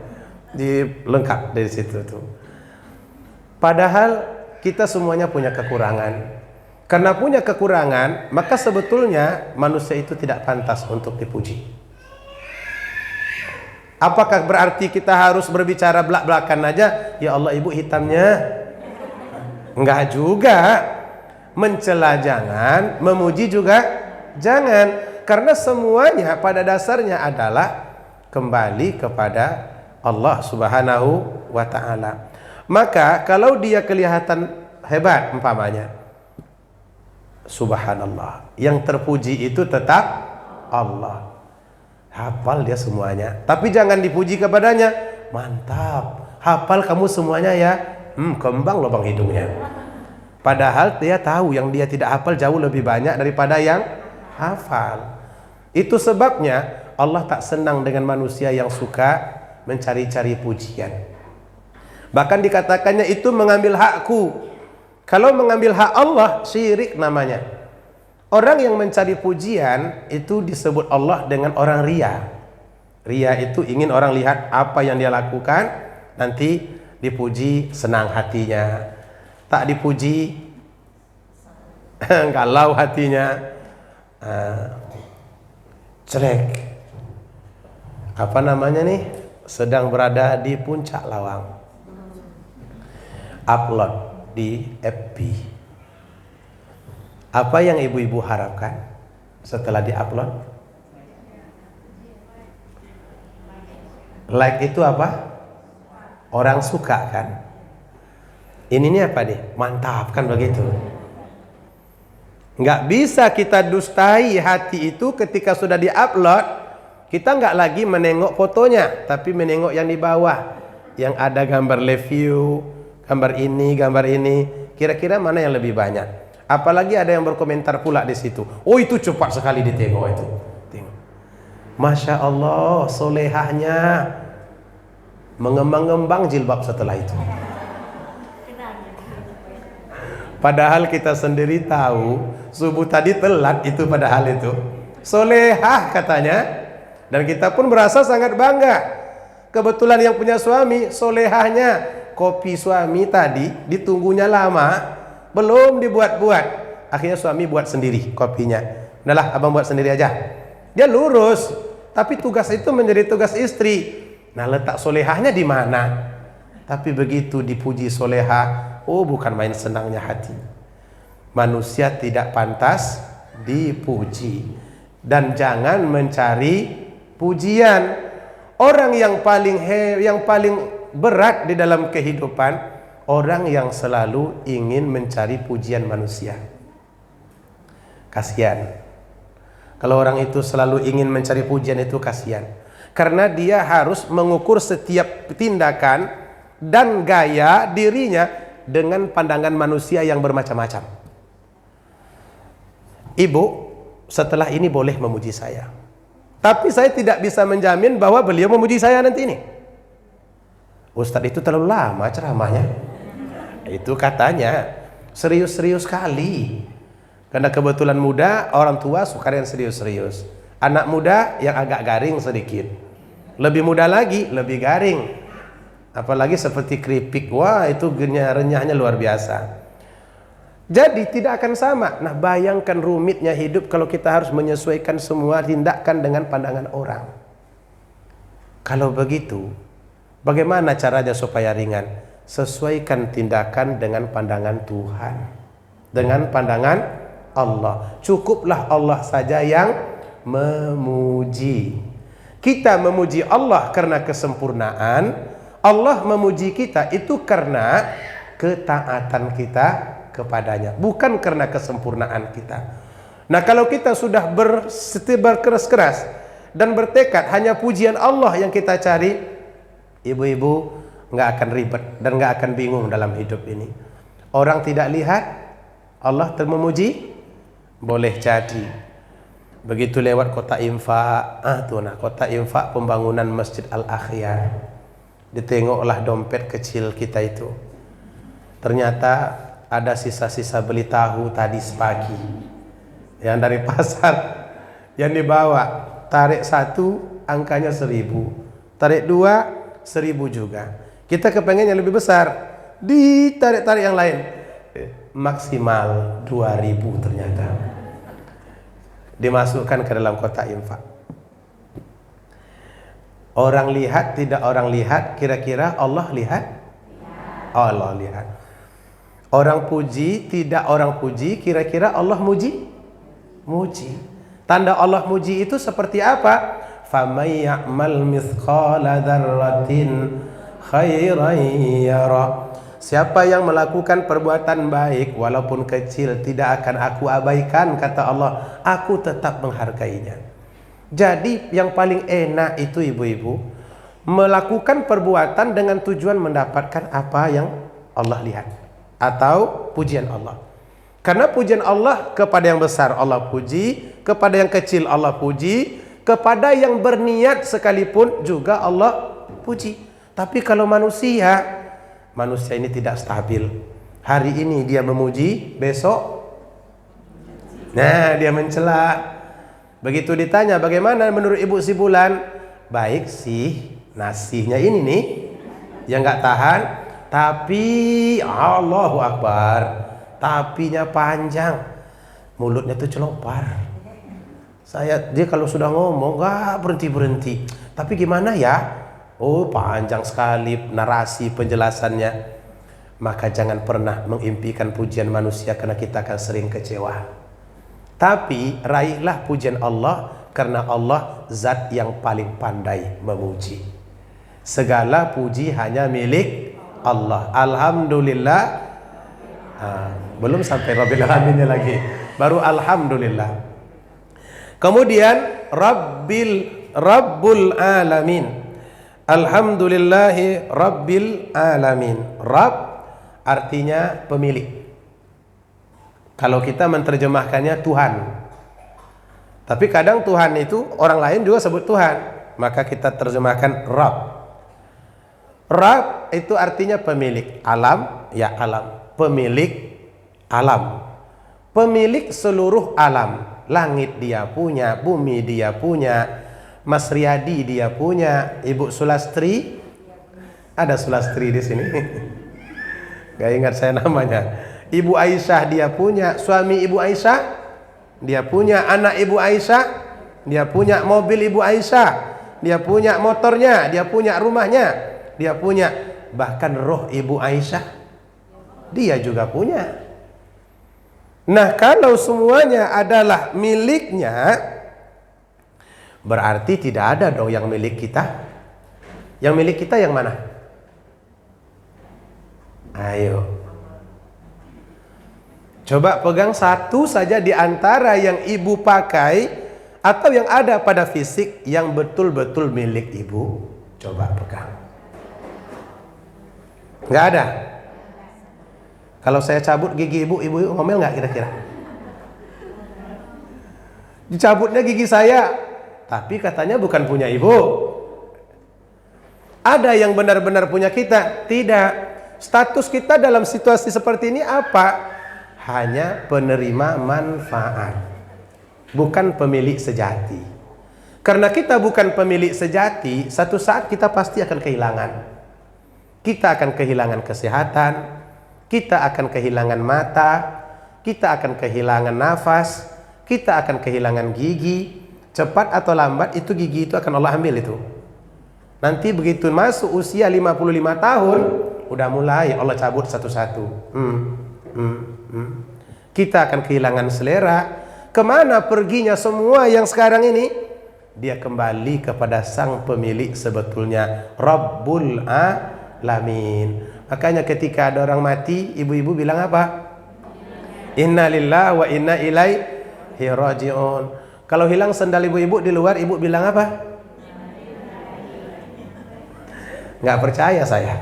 [SPEAKER 1] Lengkap dari situ tuh. Padahal kita semuanya punya kekurangan. Karena punya kekurangan, maka sebetulnya manusia itu tidak pantas untuk dipuji. Apakah berarti kita harus berbicara belak-belakan aja? Ya Allah, ibu hitamnya. Enggak juga. Mencela jangan, memuji juga jangan. Karena semuanya pada dasarnya adalah kembali kepada Allah Subhanahu wa ta'ala. Maka kalau dia kelihatan hebat umpamanya, subhanallah, yang terpuji itu tetap Allah. Hafal dia semuanya, tapi jangan dipuji kepadanya. Mantap, hafal kamu semuanya ya. Kembang lubang hidungnya. Padahal dia tahu yang dia tidak hafal jauh lebih banyak daripada yang hafal. Itu sebabnya Allah tak senang dengan manusia yang suka mencari-cari pujian. Bahkan dikatakannya itu mengambil hakku. Kalau mengambil hak Allah, syirik namanya. Orang yang mencari pujian itu disebut Allah dengan orang ria. Ria itu ingin orang lihat apa yang dia lakukan, nanti dipuji senang hatinya. Tak dipuji galau hatinya. Jelek. Apa namanya nih? Sedang berada di puncak lawang. Upload di FB. Apa yang ibu-ibu harapkan setelah di-upload? Like itu apa? Orang suka kan? Ini apa nih? Mantap kan begitu? Nggak bisa kita dustai hati itu ketika sudah di-upload. Kita nggak lagi menengok fotonya, tapi menengok yang di bawah. Yang ada gambar review, gambar ini. Kira-kira mana yang lebih banyak? Apalagi ada yang berkomentar pula di situ. Oh, itu cepat sekali ditengok itu. Tengok. Masya Allah, solehahnya. Mengembang-ngembang jilbab setelah itu. Padahal kita sendiri tahu subuh tadi telat itu, padahal itu solehah katanya. Dan kita pun merasa sangat bangga. Kebetulan yang punya suami solehahnya. Kopi suami tadi ditunggunya lama, belum dibuat-buat. Akhirnya suami buat sendiri kopinya. Udahlah, abang buat sendiri aja. Dia lurus, tapi tugas itu menjadi tugas istri. Nah, letak solehahnya di mana? Tapi begitu dipuji solehah, oh bukan main senangnya hati. Manusia tidak pantas dipuji. Dan jangan mencari pujian. Orang yang paling berat di dalam kehidupan, orang yang selalu ingin mencari pujian manusia. Kasihan. Kalau orang itu selalu ingin mencari pujian itu kasihan. Karena dia harus mengukur setiap tindakan dan gaya dirinya dengan pandangan manusia yang bermacam-macam. Ibu, setelah ini boleh memuji saya. Tapi saya tidak bisa menjamin bahwa beliau memuji saya nanti ini. Ustadz itu terlalu lama ceramahnya. Itu katanya serius-serius sekali. Karena kebetulan muda, orang tua suka yang serius-serius. Anak muda yang agak garing sedikit. Lebih muda lagi, lebih garing. Apalagi seperti keripik, wah itu renyahnya luar biasa. Jadi tidak akan sama. Nah, bayangkan rumitnya hidup kalau kita harus menyesuaikan semua tindakan dengan pandangan orang. Kalau begitu, bagaimana caranya supaya ringan? Sesuaikan tindakan dengan pandangan Tuhan, dengan pandangan Allah. Cukuplah Allah saja yang memuji. Kita memuji Allah karena kesempurnaan, Allah memuji kita itu karena ketaatan kita kepadanya, bukan karena kesempurnaan kita. Nah, kalau kita sudah berkeras-keras dan bertekad hanya pujian Allah yang kita cari, ibu-ibu nggak akan ribet dan nggak akan bingung dalam hidup ini. Orang tidak lihat Allah termemuji, boleh jadi. Begitu lewat kota infak, kota infak pembangunan Masjid Al-Akhyar, ditengoklah dompet kecil kita itu. Ternyata ada sisa-sisa beli tahu tadi pagi yang dari pasar yang dibawa. Tarik 1 angkanya 1.000, tarik 2 1.000 juga. Kita kepengen yang lebih besar, ditarik-tarik yang lain, maksimal 2.000 ternyata dimasukkan ke dalam kotak infak. Orang lihat tidak orang lihat, kira-kira Allah lihat? Allah lihat. Orang puji tidak orang puji, kira-kira Allah muji? Muji. Tanda Allah muji itu seperti apa? Famay ya'mal mithqala dzarratin khairan yara. Siapa yang melakukan perbuatan baik walaupun kecil, tidak akan aku abaikan, kata Allah, aku tetap menghargainya. Jadi yang paling enak itu ibu-ibu melakukan perbuatan dengan tujuan mendapatkan apa yang Allah lihat atau pujian Allah. Karena pujian Allah kepada yang besar Allah puji, kepada yang kecil Allah puji, kepada yang berniat sekalipun juga Allah puji. Tapi kalau manusia ini tidak stabil. Hari ini dia memuji, besok dia mencela. Begitu ditanya bagaimana menurut ibu si bulan, baik sih, nasinya ini nih yang nggak tahan, tapi Allahu Akbar, tapinya panjang, mulutnya tuh celopar. Dia kalau sudah ngomong nggak berhenti. Tapi gimana ya? Oh, panjang sekali narasi penjelasannya. Maka jangan pernah mengimpikan pujian manusia karena kita akan sering kecewa. Tapi raihlah pujian Allah karena Allah zat yang paling pandai memuji. Segala puji hanya milik Allah. Alhamdulillah. Belum sampai Rabbil Alaminnya lagi. Baru Alhamdulillah. Kemudian Rabbul Alamin. Alhamdulillahi Rabbil Alamin. Rabb artinya pemilik. Kalau kita menerjemahkannya Tuhan. Tapi kadang Tuhan itu orang lain juga sebut Tuhan, maka kita terjemahkan Rabb. Rabb itu artinya pemilik. Alam, ya alam. Pemilik alam. Pemilik seluruh alam. Langit dia punya, bumi dia punya, Mas Riyadi dia punya, Ibu Sulastri, ada Sulastri di sini, gak ingat saya namanya. Ibu Aisyah dia punya, suami Ibu Aisyah dia punya, anak Ibu Aisyah dia punya, mobil Ibu Aisyah dia punya, motornya dia punya, rumahnya dia punya, bahkan roh Ibu Aisyah dia juga punya. Nah, kalau semuanya adalah miliknya, berarti tidak ada dong yang milik kita. Yang milik kita yang mana? Ayo, coba pegang satu saja di antara yang ibu pakai atau yang ada pada fisik yang betul-betul milik ibu. Coba pegang. Nggak ada. Kalau saya cabut gigi ibu ngomel nggak kira-kira? Dicabutnya gigi saya, tapi katanya bukan punya ibu. Ada yang benar-benar punya kita? Tidak. Status kita dalam situasi seperti ini apa? Hanya penerima manfaat, bukan pemilik sejati. Karena kita bukan pemilik sejati, satu saat kita pasti akan kehilangan. Kita akan kehilangan kesehatan, kita akan kehilangan mata, kita akan kehilangan nafas, kita akan kehilangan gigi. Cepat atau lambat itu gigi itu akan Allah ambil itu. Nanti begitu masuk usia 55 tahun, udah mulai Allah cabut satu-satu. Kita akan kehilangan selera. Kemana perginya semua yang sekarang ini? Dia kembali kepada sang pemilik sebetulnya, Rabbul Alamin. Makanya ketika ada orang mati, ibu-ibu bilang apa? Inna lillahi wa inna ilaihi raji'un. Kalau hilang sendal ibu-ibu di luar, ibu bilang apa? Nggak percaya saya.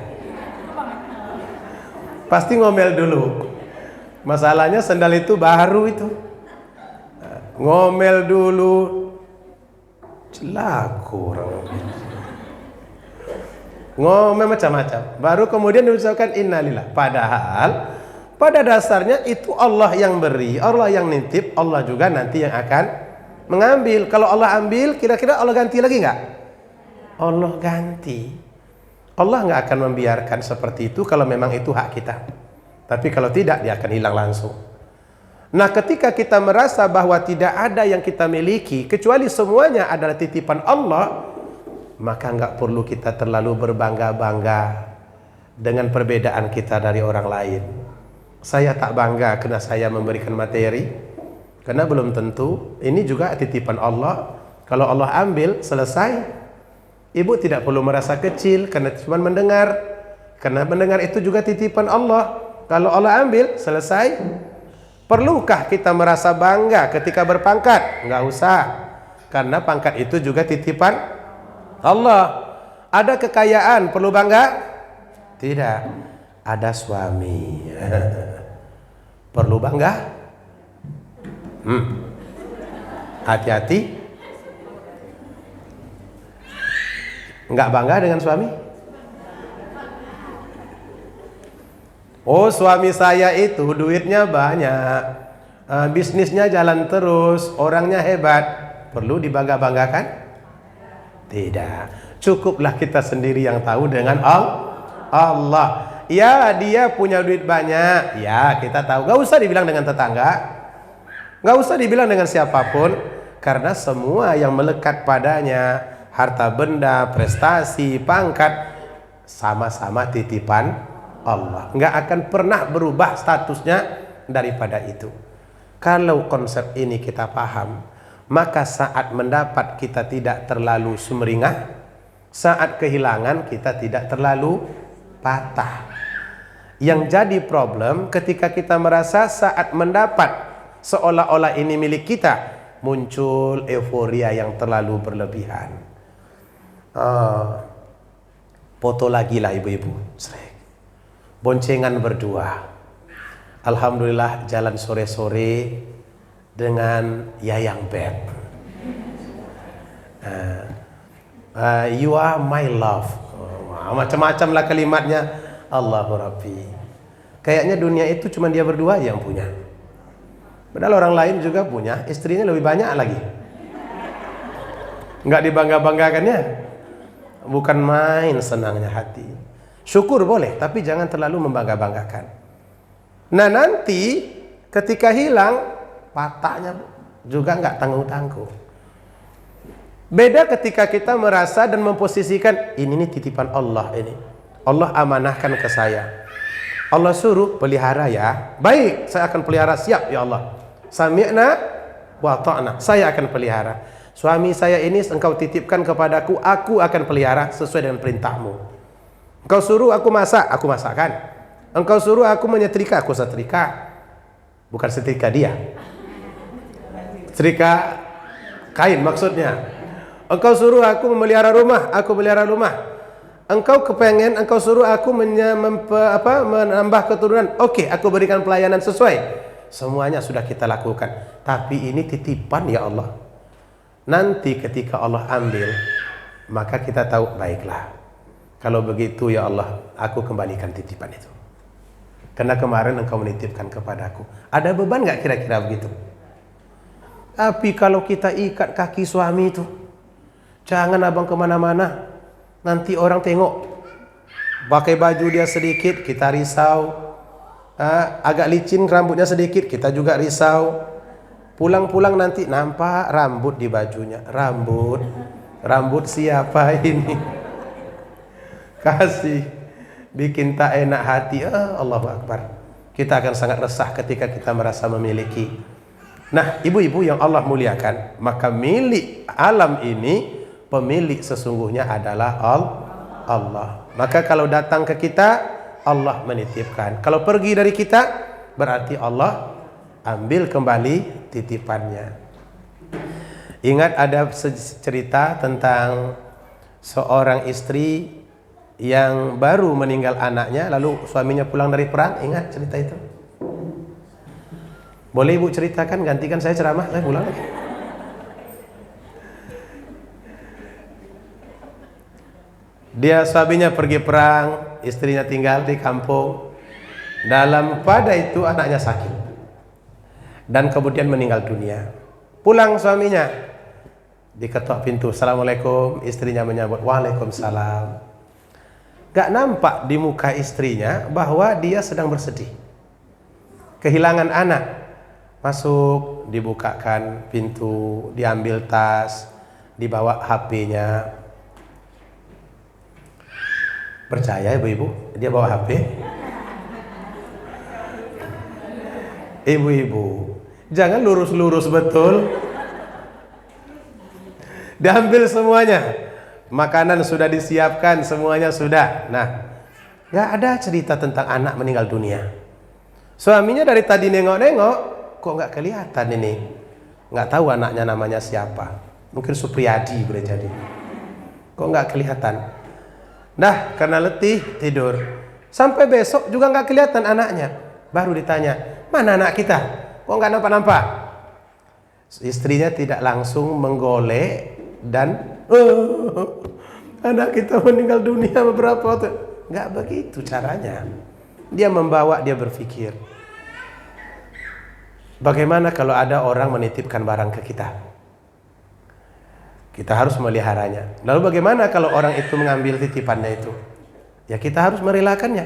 [SPEAKER 1] Pasti ngomel dulu. Masalahnya sendal itu baru itu. Ngomel dulu. Celaku orang. Ngomel macam-macam. Baru kemudian diucapkan innalillah. Padahal pada dasarnya itu Allah yang beri, Allah yang nitip, Allah juga nanti yang akan mengambil. Kalau Allah ambil, kira-kira Allah ganti lagi nggak? Allah ganti. Allah nggak akan membiarkan seperti itu kalau memang itu hak kita. Tapi kalau tidak, dia akan hilang langsung. Nah, ketika kita merasa bahwa tidak ada yang kita miliki kecuali semuanya adalah titipan Allah, maka nggak perlu kita terlalu berbangga-bangga dengan perbedaan kita dari orang lain. Saya tak bangga karena saya memberikan materi, karena belum tentu ini juga titipan Allah. Kalau Allah ambil, selesai. Ibu tidak perlu merasa kecil karena cuma mendengar, karena mendengar itu juga titipan Allah. Kalau Allah ambil, selesai. Perlukah kita merasa bangga ketika berpangkat? Nggak usah, karena pangkat itu juga titipan Allah. Ada kekayaan, perlu bangga? Tidak. Ada suami, perlu bangga? Hati-hati. Nggak bangga dengan suami? Oh, suami saya itu duitnya banyak, bisnisnya jalan terus, orangnya hebat. Perlu dibangga-banggakan? Tidak. Cukuplah kita sendiri yang tahu dengan Allah. Ya, dia punya duit banyak. Ya, kita tahu. Gak usah dibilang dengan tetangga, gak usah dibilang dengan siapapun, karena semua yang melekat padanya, harta benda, prestasi, pangkat, sama-sama titipan Allah. Nggak akan pernah berubah statusnya daripada itu. Kalau konsep ini kita paham, maka saat mendapat kita tidak terlalu sumringah, saat kehilangan kita tidak terlalu patah. Yang jadi problem ketika kita merasa saat mendapat seolah-olah ini milik kita, muncul euforia yang terlalu berlebihan. Foto lagi lah ibu-ibu, boncengan berdua. Alhamdulillah jalan sore-sore dengan Yayang Beb. You are my love. Macam-macam lah kalimatnya. Allahu Rabbi. Kayaknya dunia itu cuma dia berdua yang punya. Padahal orang lain juga punya, istrinya lebih banyak lagi. Nggak dibangga-banggakannya. Bukan main senangnya hati. Syukur boleh, tapi jangan terlalu membangga-banggakan. Nah, nanti ketika hilang, patahnya juga nggak tanggung-tanggung. Beda ketika kita merasa dan memposisikan ini titipan Allah ini. Allah amanahkan ke saya. Allah suruh pelihara ya. Baik, saya akan pelihara, siap ya Allah. Sami'na wa ta'na. Saya akan pelihara. Suami saya ini engkau titipkan kepadaku, aku akan pelihara sesuai dengan perintahmu. Engkau suruh aku masak, aku masakkan. Engkau suruh aku menyetrika, aku setrika. Bukan setrika dia, setrika kain maksudnya. Engkau suruh aku memelihara rumah, aku pelihara rumah. Engkau kepengen, engkau suruh aku menambah keturunan, oke, aku berikan pelayanan sesuai. Semuanya sudah kita lakukan. Tapi ini titipan ya Allah. Nanti ketika Allah ambil, maka kita tahu, baiklah, Kalau begitu ya Allah, aku kembalikan titipan itu. Karena kemarin engkau menitipkan kepadaku. Ada beban nggak kira-kira begitu? Tapi kalau kita ikat kaki suami itu, jangan abang kemana-mana, nanti orang tengok. Pakai baju dia sedikit, kita risau. Agak licin rambutnya sedikit, kita juga risau. Pulang-pulang nanti nampak rambut di bajunya. Rambut siapa ini? Kasih bikin tak enak hati. Allahu Akbar. Kita akan sangat resah ketika kita merasa memiliki. Nah, ibu-ibu yang Allah muliakan, maka milik alam ini, pemilik sesungguhnya adalah Allah. Maka kalau datang ke kita, Allah menitipkan. Kalau pergi dari kita, berarti Allah ambil kembali titipannya. Ingat ada cerita tentang seorang istri yang baru meninggal anaknya, lalu suaminya pulang dari perang. Ingat cerita itu? Boleh ibu ceritakan, gantikan saya ceramah, saya pulang lagi. Dia suaminya pergi perang, istrinya tinggal di kampung. Pada itu anaknya sakit dan kemudian meninggal dunia. Pulang suaminya, diketok pintu, Assalamualaikum. Istrinya menyambut, Waalaikumsalam. Gak nampak di muka istrinya bahwa dia sedang bersedih. Kehilangan anak. Masuk, dibukakan pintu, diambil tas, dibawa HP-nya. Percaya ibu-ibu, dia bawa HP? Ibu-ibu, jangan lurus-lurus betul. Diambil semuanya. Makanan sudah disiapkan, semuanya sudah. Nah, gak ada cerita tentang anak meninggal dunia. Suaminya dari tadi nengok-nengok, kok gak kelihatan ini. Gak tahu anaknya namanya siapa. Mungkin Supriyadi boleh jadi. Kok gak kelihatan. Nah, karena letih, tidur. Sampai besok juga gak kelihatan anaknya. Baru ditanya, mana anak kita? Kok gak nampak-nampak? Istrinya tidak langsung menggolek dan anak kita meninggal dunia beberapa waktu. Nggak begitu caranya. Dia membawa, dia berpikir, bagaimana kalau ada orang menitipkan barang ke kita? Kita harus meliharanya. Lalu bagaimana kalau orang itu mengambil titipannya itu? Ya kita harus merelakannya.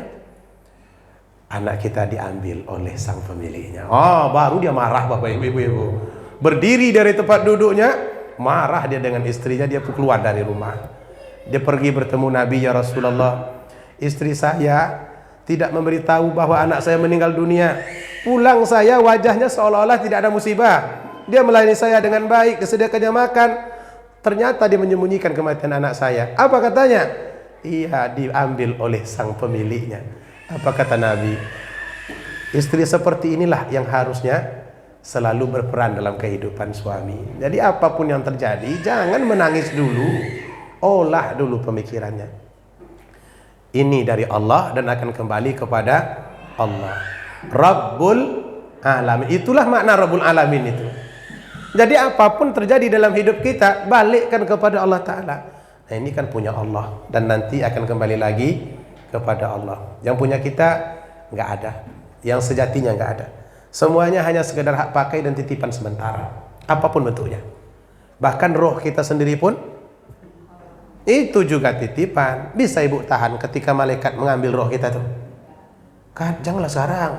[SPEAKER 1] Anak kita diambil oleh sang pemiliknya. Baru dia marah bapak ibu. Berdiri dari tempat duduknya, marah dia dengan istrinya, dia keluar dari rumah. Dia pergi bertemu Nabi, ya Rasulullah, istri saya tidak memberitahu bahwa anak saya meninggal dunia. Pulang saya wajahnya seolah-olah tidak ada musibah. Dia melayani saya dengan baik, disediakannya makan. Ternyata dia menyembunyikan kematian anak saya. Apa katanya? Iya, diambil oleh sang pemiliknya. Apa kata Nabi? Istri seperti inilah yang harusnya selalu berperan dalam kehidupan suami. Jadi apapun yang terjadi, jangan menangis dulu. Olah dulu pemikirannya. Ini dari Allah dan akan kembali kepada Allah. Rabbul Alamin. Itulah makna Rabbul Alamin itu. Jadi apapun terjadi dalam hidup kita, balikkan kepada Allah Ta'ala. Nah ini kan punya Allah. Dan nanti akan kembali lagi kepada Allah. Yang punya kita nggak ada. Yang sejatinya nggak ada. Semuanya hanya sekedar hak pakai dan titipan sementara. Apapun bentuknya. Bahkan roh kita sendiri pun itu juga titipan. Bisa ibu tahan ketika malaikat mengambil roh kita tuh? Kan janganlah sekarang.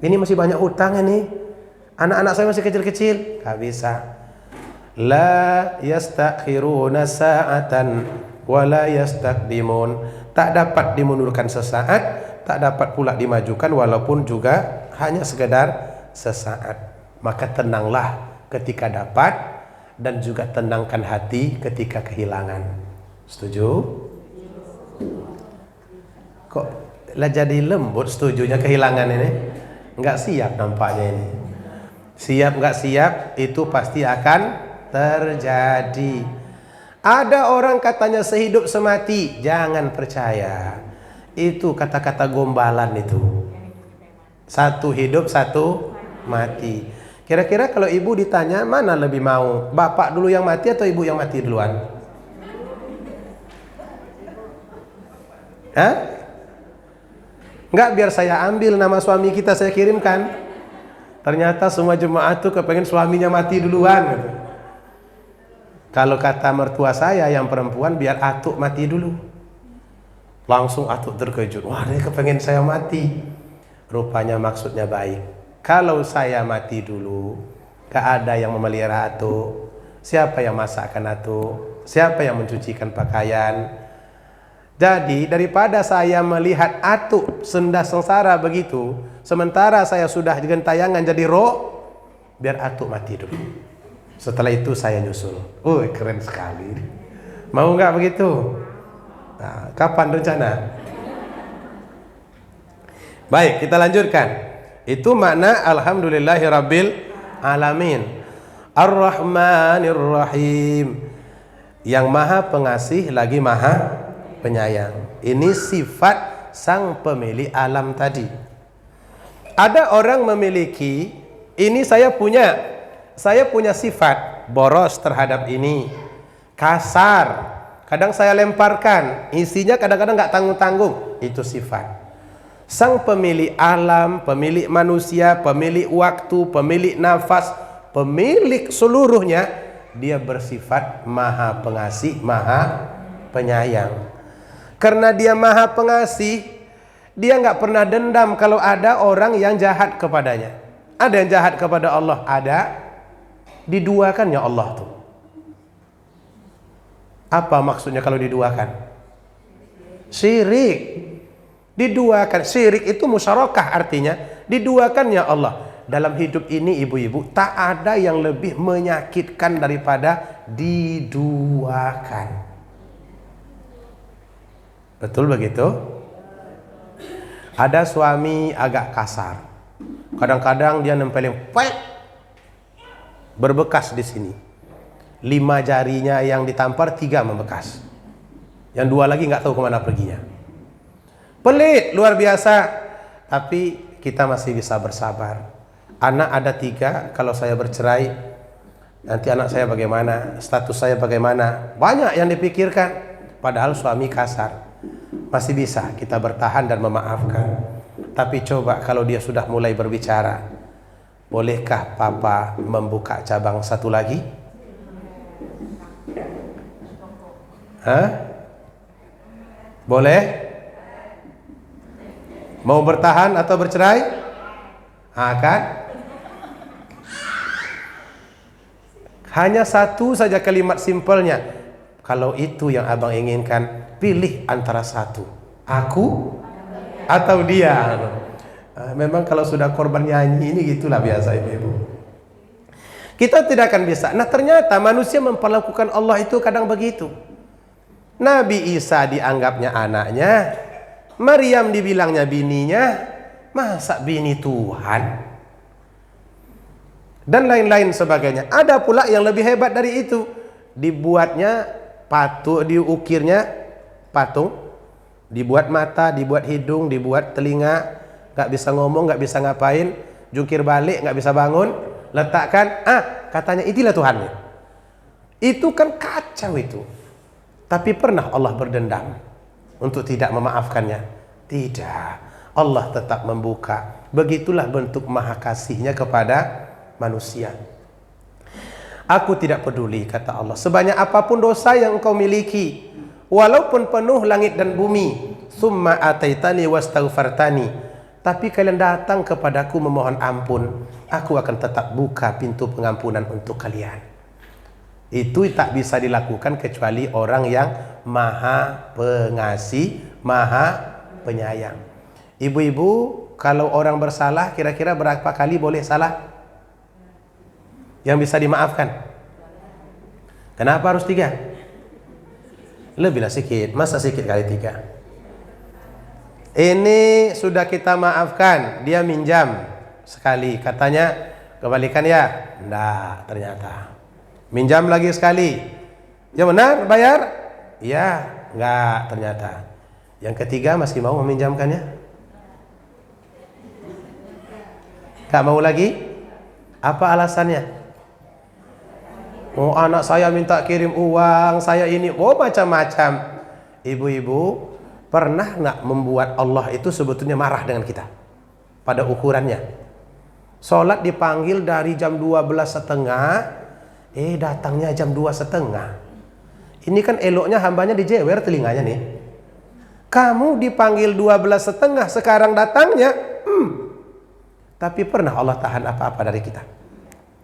[SPEAKER 1] Ini masih banyak hutang ini. Anak-anak saya masih kecil-kecil. Gak bisa. La yastakhiruna sa'atan wa la yastaqdimun. Tak dapat dimundurkan sesaat, tak dapat pula dimajukan walaupun juga hanya sekedar sesaat. Maka tenanglah ketika dapat dan juga tenangkan hati ketika kehilangan. Setuju? Kok lah jadi lembut setujunya kehilangan ini? Enggak siap nampaknya ini. Siap nggak siap itu pasti akan terjadi. Ada orang katanya sehidup semati, jangan percaya. Itu kata-kata gombalan itu. Satu hidup, satu mati. Kira-kira kalau ibu ditanya mana lebih mau, bapak dulu yang mati atau ibu yang mati duluan? Hah? Enggak, biar saya ambil nama suami kita, saya kirimkan. Ternyata semua jemaah tuh kepengen suaminya mati duluan gitu. Kalau kata mertua saya yang perempuan, biar atuk mati dulu. Langsung atuk terkejut. Wah, dia kepengen saya mati. Rupanya maksudnya baik. Kalau saya mati dulu, gak ada yang memelihara atuk. Siapa yang masakkan atuk? Siapa yang mencucikan pakaian? Jadi daripada saya melihat atuk senda sengsara begitu, sementara saya sudah gentayangan jadi roh, biar atuk mati dulu. Setelah itu saya nyusul. Keren sekali. Mau nggak begitu? Nah, kapan rencana? Baik, kita lanjutkan. Itu makna alhamdulillahirabbil alamin. Ar-Rahmanir Rahim. Yang maha pengasih lagi maha penyayang. Ini sifat sang pemilik alam tadi. Ada orang memiliki, ini saya punya sifat boros terhadap ini, kasar, kadang saya lemparkan, isinya kadang-kadang nggak tanggung-tanggung. Itu sifat. Sang pemilik alam, pemilik manusia, pemilik waktu, pemilik nafas, pemilik seluruhnya, dia bersifat maha pengasih, maha penyayang. Karena dia maha pengasih, dia nggak pernah dendam kalau ada orang yang jahat kepadanya. Ada yang jahat kepada Allah? Ada. Diduakan ya Allah tuh. Apa maksudnya kalau diduakan? Syirik. Diduakan. Syirik itu musyarakah, artinya diduakan ya Allah. Dalam hidup ini ibu-ibu, tak ada yang lebih menyakitkan daripada diduakan. Betul begitu? Ada suami agak kasar. Kadang-kadang dia nempelin berbekas di sini. 5 jarinya yang ditampar, 3 membekas. Yang 2 lagi nggak tahu kemana perginya. Pelit luar biasa. Tapi kita masih bisa bersabar. Anak ada 3, kalau saya bercerai, nanti anak saya bagaimana, status saya bagaimana, banyak yang dipikirkan. Padahal suami kasar, masih bisa kita bertahan dan memaafkan. Tapi coba kalau dia sudah mulai berbicara, bolehkah papa membuka cabang satu lagi? Hah? Boleh? Mau bertahan atau bercerai? Kan? Hanya satu saja kalimat simpelnya. Kalau itu yang abang inginkan, pilih antara satu, aku atau dia. Memang kalau sudah korban nyanyi ini gitulah biasa ibu-ibu. Kita tidak akan bisa. Nah ternyata manusia memperlakukan Allah itu kadang begitu. Nabi Isa dianggapnya anaknya, Maryam dibilangnya bininya, masa bini Tuhan? Dan lain-lain sebagainya. Ada pula yang lebih hebat dari itu. Dibuatnya patung, diukirnya patung, dibuat mata, dibuat hidung, dibuat telinga, nggak bisa ngomong, nggak bisa ngapain, jungkir balik, nggak bisa bangun, letakkan, katanya itulah Tuhannya. Itu kan kacau itu. Tapi pernah Allah berdendam untuk tidak memaafkannya? Tidak. Allah tetap membuka. Begitulah bentuk maha kasihnya kepada manusia. Aku tidak peduli, kata Allah, sebanyak apapun dosa yang engkau miliki, walaupun penuh langit dan bumi, summa ataitani wastaghfartani, tapi kalian datang kepadaku memohon ampun, aku akan tetap buka pintu pengampunan untuk kalian. Itu tak bisa dilakukan kecuali orang yang maha pengasih, maha penyayang. Ibu-ibu, kalau orang bersalah, kira-kira berapa kali boleh salah yang bisa dimaafkan? Kenapa harus 3? Lebihlah sedikit. Masa sedikit kali 3? Ini sudah kita maafkan, dia minjam sekali, katanya kembalikan ya. Enggak, ternyata minjam lagi sekali, ya benar bayar? Ya, enggak, ternyata. Yang ketiga masih mau meminjamkannya? Enggak mau lagi? Apa alasannya? Oh, anak saya minta kirim uang, saya ini, oh macam-macam. Ibu-ibu, Pernah nggak membuat Allah itu sebetulnya marah dengan kita pada ukurannya? Sholat dipanggil dari jam 12.30, datangnya jam 2.30. Ini kan eloknya hambanya dijewer telinganya nih. Kamu dipanggil 12.30, sekarang datangnya. Tapi pernah Allah tahan apa-apa dari kita?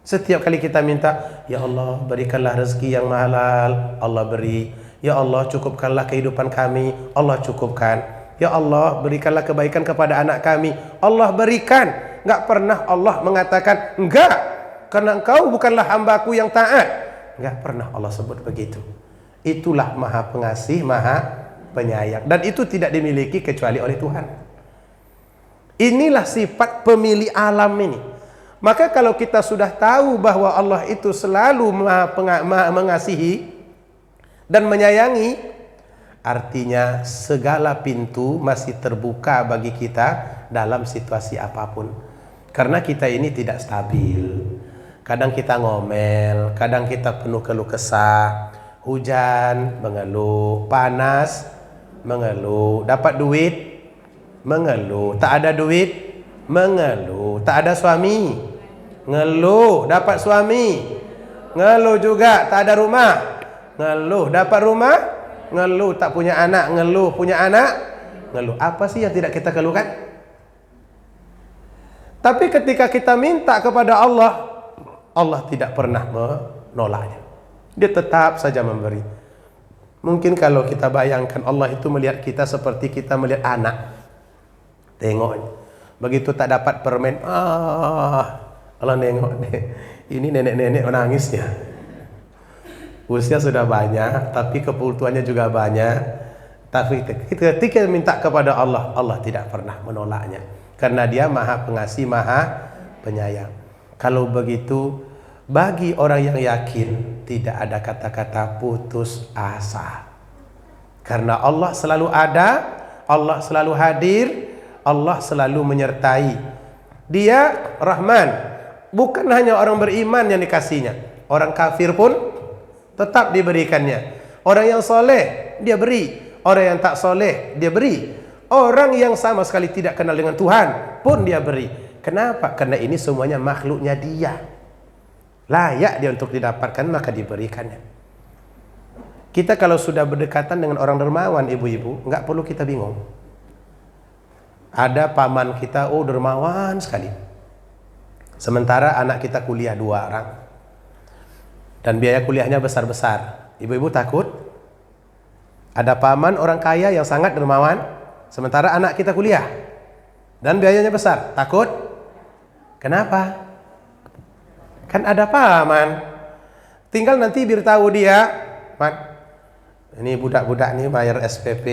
[SPEAKER 1] Setiap kali kita minta, ya Allah berikanlah rezeki yang halal, Allah beri. Ya Allah cukupkanlah kehidupan kami, Allah cukupkan. Ya Allah berikanlah kebaikan kepada anak kami, Allah berikan. Nggak pernah Allah mengatakan enggak, karena engkau bukanlah hambaku yang taat. Nggak pernah Allah sebut begitu. Itulah Maha Pengasih, Maha Penyayang, dan itu tidak dimiliki kecuali oleh Tuhan. Inilah sifat pemilik alam ini. Maka kalau kita sudah tahu bahwa Allah itu selalu maha mengasihi dan menyayangi, artinya segala pintu masih terbuka bagi kita dalam situasi apapun. Karena kita ini tidak stabil. Kadang kita ngomel, kadang kita penuh keluh kesah. Hujan, mengeluh. Panas, mengeluh. Dapat duit, mengeluh. Tak ada duit, mengeluh. Tak ada suami, ngeluh. Dapat suami, ngeluh juga. Tak ada rumah, ngeluh. Dapat rumah, ngeluh. Tak punya anak, ngeluh. Punya anak, ngeluh. Apa sih yang tidak kita keluhkan? Tapi ketika kita minta kepada Allah, Allah tidak pernah menolaknya. Dia tetap saja memberi. Mungkin kalau kita bayangkan Allah itu melihat kita seperti kita melihat anak. Tengok, begitu tak dapat permen, Allah nengok, ini nenek-nenek menangisnya. Usia sudah banyak, tapi kebutuhannya juga banyak. Tapi ketika minta kepada Allah, Allah tidak pernah menolaknya. Karena Dia Maha Pengasih, Maha Penyayang. Kalau begitu, bagi orang yang yakin, tidak ada kata-kata putus asa. Karena Allah selalu ada, Allah selalu hadir, Allah selalu menyertai. Dia Rahman. Bukan hanya orang beriman yang dikasihnya, orang kafir pun tetap diberikannya. Orang yang soleh dia beri, orang yang tak soleh dia beri, orang yang sama sekali tidak kenal dengan Tuhan pun dia beri. Kenapa? Karena ini semuanya makhluknya Dia, layak dia untuk didapatkan, maka diberikannya. Kita kalau sudah berdekatan dengan orang dermawan, ibu-ibu, nggak perlu kita bingung. Ada paman kita, dermawan sekali, sementara anak kita kuliah 2 orang dan biaya kuliahnya besar-besar. Ibu-ibu takut? Ada paman orang kaya yang sangat dermawan, sementara anak kita kuliah dan biayanya besar. Takut? Kenapa? Kan ada paman. Tinggal nanti biar tahu dia, Man, ini budak-budak nih bayar SPP,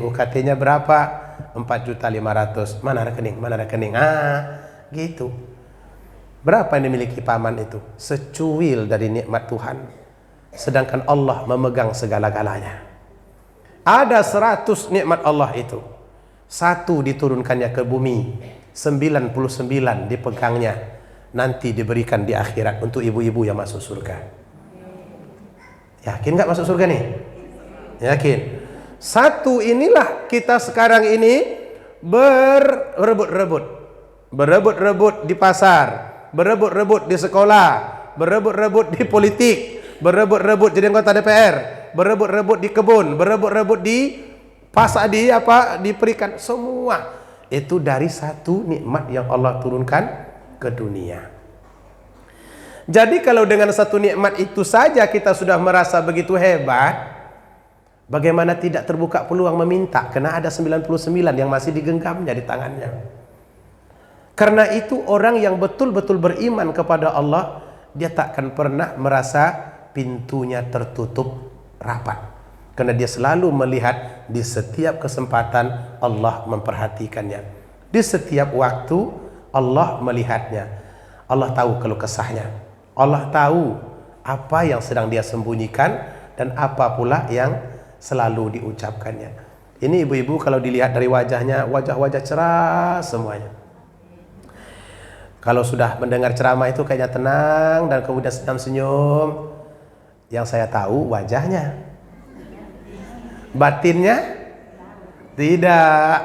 [SPEAKER 1] UKT-nya berapa? 4.500.000. Mana rekening? Mana rekening? Gitu. Berapa yang dimiliki paman itu? Secuil dari nikmat Tuhan. Sedangkan Allah memegang segala-galanya. Ada 100 nikmat Allah itu. 1 diturunkannya ke bumi, 99 dipegangnya. Nanti diberikan di akhirat untuk ibu-ibu yang masuk surga. Yakin nggak masuk surga nih? Yakin. 1 inilah kita sekarang ini berebut-rebut di pasar, berebut-rebut di sekolah, berebut-rebut di politik, berebut-rebut jadi anggota DPR, berebut-rebut di kebun, berebut-rebut di pasar, diberikan semua. Itu dari 1 nikmat yang Allah turunkan ke dunia. Jadi kalau dengan 1 nikmat itu saja kita sudah merasa begitu hebat, bagaimana tidak terbuka peluang meminta? Karena ada 99 yang masih digenggamnya di tangannya. Karena itu orang yang betul-betul beriman kepada Allah, dia takkan pernah merasa pintunya tertutup rapat. Karena dia selalu melihat di setiap kesempatan Allah memperhatikannya. Di setiap waktu Allah melihatnya. Allah tahu keluh kesahnya. Allah tahu apa yang sedang dia sembunyikan dan apa pula yang selalu diucapkannya. Ini ibu-ibu kalau dilihat dari wajahnya, wajah-wajah cerah semuanya. Kalau sudah mendengar ceramah itu kayaknya tenang dan kemudian senyum-senyum. Yang saya tahu wajahnya. Batinnya Tidak.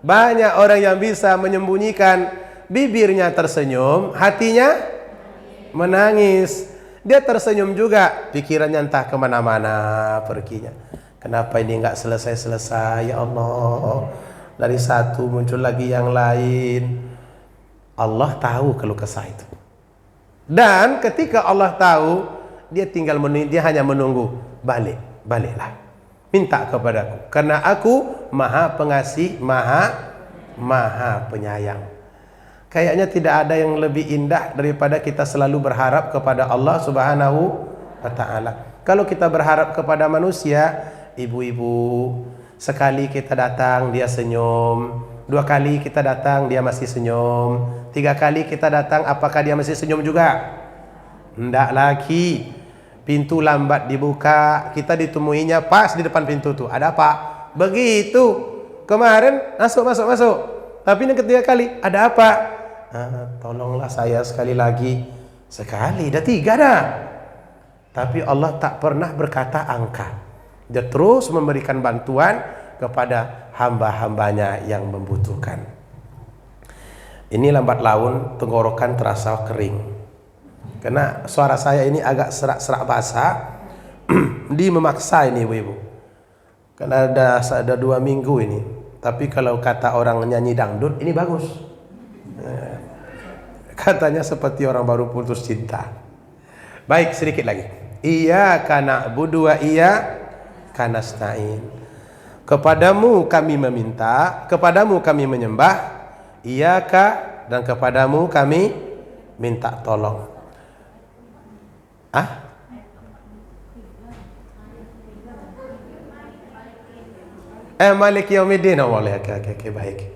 [SPEAKER 1] Banyak orang yang bisa menyembunyikan bibirnya tersenyum, hatinya menangis. Dia tersenyum juga, pikirannya entah kemana-mana perginya. Kenapa ini nggak selesai-selesai, ya Allah? Dari satu muncul lagi yang lain. Allah tahu keluh kesah itu. Dan ketika Allah tahu, dia tinggal dia hanya menunggu. Baliklah. Minta kepadaku, karena aku maha pengasih, maha penyayang. Kayaknya tidak ada yang lebih indah daripada kita selalu berharap kepada Allah Subhanahu wa ta'ala. Kalau kita berharap kepada manusia, ibu-ibu, sekali kita datang dia senyum, 2 kali kita datang dia masih senyum, 3 kali kita datang apakah dia masih senyum juga? Tidak lagi. Pintu lambat dibuka, kita ditemuinya pas di depan pintu tuh. Ada apa? Begitu. Kemarin masuk. Tapi yang ketiga kali, ada apa? Tolonglah saya sekali lagi. Sekali, dah 3 dah. Tapi Allah tak pernah berkata angka. Dia terus memberikan bantuan kepada hamba-hambanya yang membutuhkan. Ini lambat laun, tenggorokan terasa kering. Karena suara saya ini agak serak-serak basah. Dia memaksa ini ibu-ibu. Karena ada 2 minggu ini. Tapi kalau kata orang nyanyi dangdut, ini bagus. Katanya seperti orang baru putus cinta. Baik, sedikit lagi. Iyyaka na'budu wa iyyaka nasta'in. Kepadamu kami meminta, kepadamu kami menyembah, iyyaka, dan kepadamu kami minta tolong. Maliki yaumiddin. Oke, baik.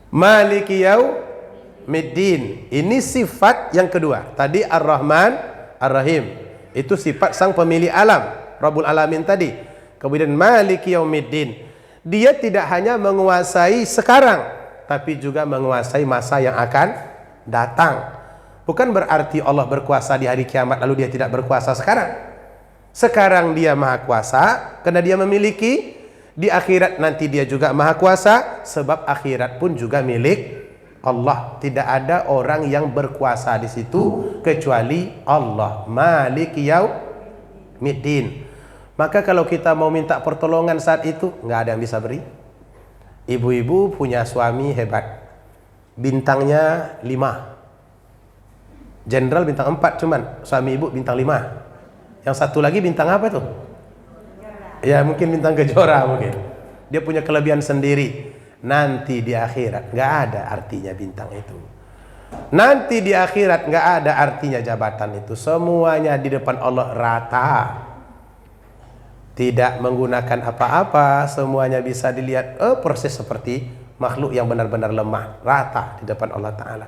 [SPEAKER 1] Maliki yaumiddin. Ini sifat yang kedua. Tadi Ar-Rahman, Ar-Rahim. Itu sifat sang pemilik alam, Rabbul Alamin tadi. Kemudian Maliki yaumiddin. Dia tidak hanya menguasai sekarang, tapi juga menguasai masa yang akan datang. Bukan berarti Allah berkuasa di hari kiamat lalu dia tidak berkuasa sekarang. Sekarang dia maha kuasa karena dia memiliki. Di akhirat nanti dia juga maha kuasa, sebab akhirat pun juga milik Allah. Tidak ada orang yang berkuasa di situ kecuali Allah. Maliki yaumiddin. Maka kalau kita mau minta pertolongan saat itu, nggak ada yang bisa beri. Ibu-ibu punya suami hebat, bintangnya 5. Jenderal bintang 4, cuman suami ibu bintang 5. Yang satu lagi bintang apa tuh? Ya mungkin bintang kejora mungkin. Dia punya kelebihan sendiri. Nanti di akhirat nggak ada artinya bintang itu. Nanti di akhirat nggak ada artinya jabatan itu. Semuanya di depan Allah rata. Tidak menggunakan apa-apa. Semuanya bisa dilihat proses seperti makhluk yang benar-benar lemah. Rata di depan Allah Ta'ala.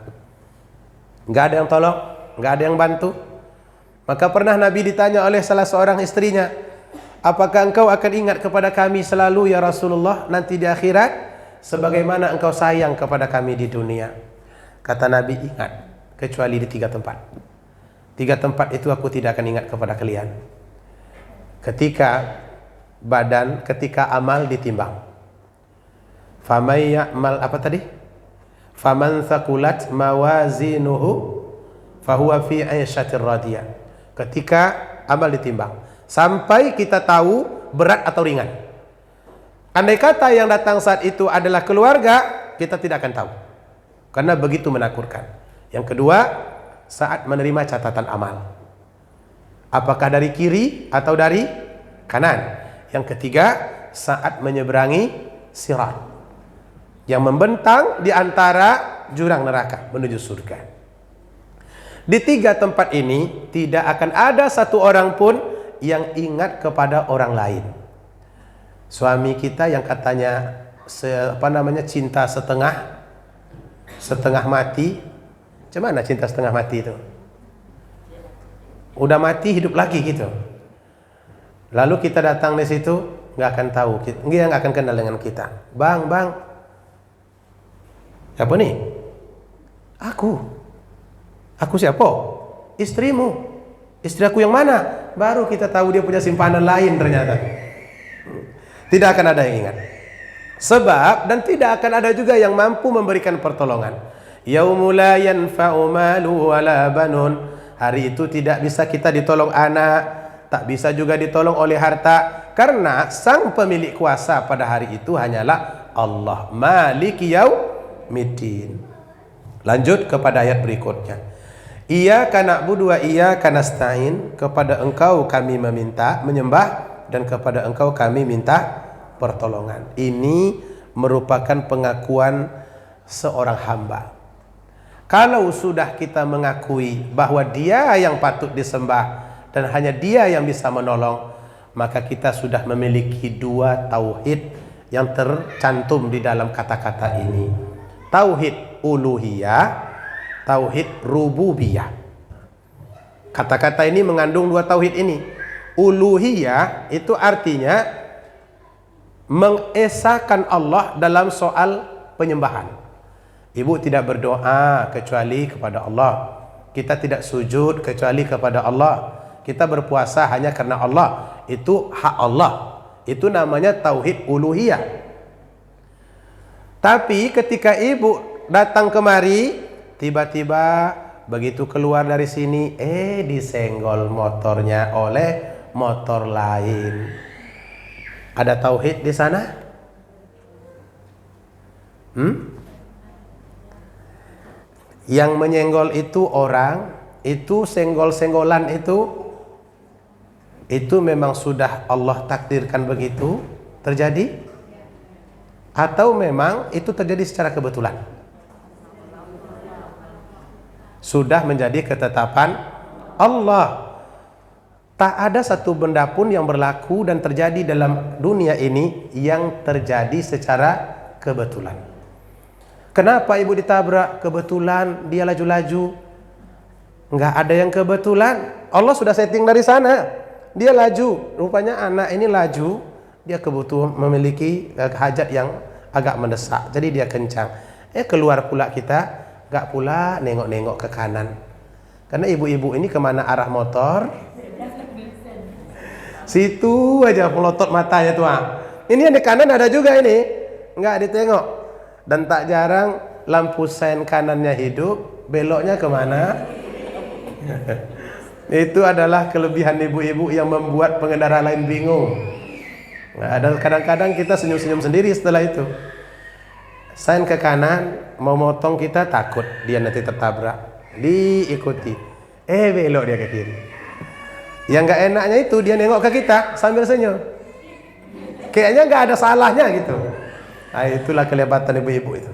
[SPEAKER 1] Nggak ada yang tolong, nggak ada yang bantu. Maka pernah Nabi ditanya oleh salah seorang istrinya, apakah engkau akan ingat kepada kami selalu ya Rasulullah nanti di akhirat, sebagaimana engkau sayang kepada kami di dunia? Kata Nabi, ingat, kecuali di 3 tempat. 3 tempat itu aku tidak akan ingat kepada kalian. Ketika amal ditimbang. Famay ya'mal apa tadi? Faman thaqulat mawazinuhu fahuwa fi 'aisyatir radiyah. Ketika amal ditimbang sampai kita tahu berat atau ringan. Andai kata yang datang saat itu adalah keluarga, kita tidak akan tahu. Karena begitu menakutkan. Yang kedua, saat menerima catatan amal. Apakah dari kiri atau dari kanan? Yang ketiga, saat menyeberangi sirat yang membentang di antara jurang neraka menuju surga. Di 3 tempat ini tidak akan ada satu orang pun yang ingat kepada orang lain. Suami kita yang katanya cinta setengah mati. Gimana cinta setengah mati itu? Udah mati hidup lagi gitu. Lalu kita datang di situ nggak akan tahu, dia nggak akan kenal dengan kita. Bang, apa nih? Aku siapa? Istrimu. Istri aku yang mana? Baru kita tahu dia punya simpanan lain ternyata. Tidak akan ada yang ingat. Sebab dan tidak akan ada juga yang mampu memberikan pertolongan. Yaumul la yanfa'u malu wala banun. Hari itu tidak bisa kita ditolong anak, tak bisa juga ditolong oleh harta, karena sang pemilik kuasa pada hari itu hanyalah Allah, Maliki Yaumiddin. Lanjut kepada ayat berikutnya. Iyyaka na'budu wa iyyaka nasta'in. Kepada Engkau kami meminta, menyembah, dan kepada Engkau kami minta pertolongan. Ini merupakan pengakuan seorang hamba. Kalau sudah kita mengakui bahwa Dia yang patut disembah dan hanya Dia yang bisa menolong, maka kita sudah memiliki dua tauhid yang tercantum di dalam kata-kata ini. Tauhid uluhiyah, tauhid rububiyah. Kata-kata ini mengandung dua tauhid ini. Uluhiyah itu artinya mengesahkan Allah dalam soal penyembahan. Ibu tidak berdoa kecuali kepada Allah. Kita tidak sujud kecuali kepada Allah. Kita berpuasa hanya karena Allah. Itu hak Allah. Itu namanya tauhid uluhiyah. Tapi ketika ibu datang kemari, tiba-tiba begitu keluar dari sini, disenggol motornya oleh motor lain. Ada tauhid di sana? Yang menyenggol itu orang, itu senggol-senggolan itu memang sudah Allah takdirkan begitu terjadi? Atau memang itu terjadi secara kebetulan? Sudah menjadi ketetapan Allah. Tak ada satu benda pun yang berlaku dan terjadi dalam dunia ini yang terjadi secara kebetulan. Kenapa ibu ditabrak? Kebetulan dia laju-laju. Enggak ada yang kebetulan. Allah sudah setting dari sana. Dia laju. Rupanya anak ini laju. Dia kebutuhan memiliki hajat yang agak mendesak. Jadi dia kencang. Keluar pula kita. Enggak pula nengok-nengok ke kanan. Karena ibu-ibu ini kemana arah motor? Situ aja melotot matanya tuh. Ini yang di kanan ada juga ini. Enggak ditengok. Dan tak jarang lampu sen kanannya hidup, beloknya kemana? Itu adalah kelebihan ibu-ibu yang membuat pengendara lain bingung. Nah, dan kadang-kadang kita senyum-senyum sendiri setelah itu. Sen ke kanan, mau motong kita takut dia nanti tertabrak. Diikuti. Belok dia ke kiri. Yang gak enaknya itu dia nengok ke kita sambil senyum. Kayaknya gak ada salahnya gitu. Nah, itulah kelebatan ibu-ibu itu.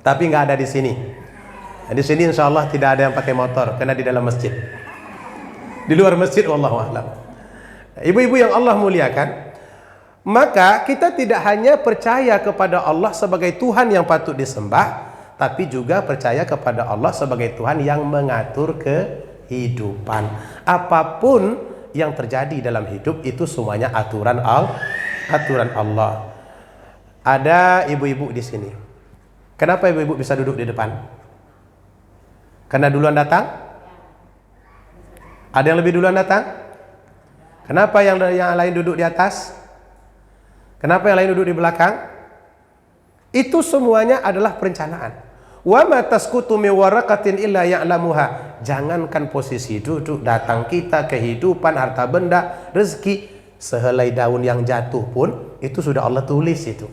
[SPEAKER 1] Tapi nggak ada di sini. Nah, di sini insya Allah tidak ada yang pakai motor, karena di dalam masjid. Di luar masjid, wallahu a'lam. Ibu-ibu yang Allah muliakan, maka kita tidak hanya percaya kepada Allah sebagai Tuhan yang patut disembah, tapi juga percaya kepada Allah sebagai Tuhan yang mengatur kehidupan. Apapun yang terjadi dalam hidup itu semuanya aturan Allah. Ada ibu-ibu di sini. Kenapa ibu-ibu bisa duduk di depan? Karena duluan datang? Ada yang lebih duluan datang? Kenapa yang lain duduk di atas? Kenapa yang lain duduk di belakang? Itu semuanya adalah perencanaan. Wa ma tasqutu min waraqatin illa ya'lamuha. Jangankan posisi duduk, datang kita, kehidupan, harta benda, rezeki, sehelai daun yang jatuh pun itu sudah Allah tulis itu.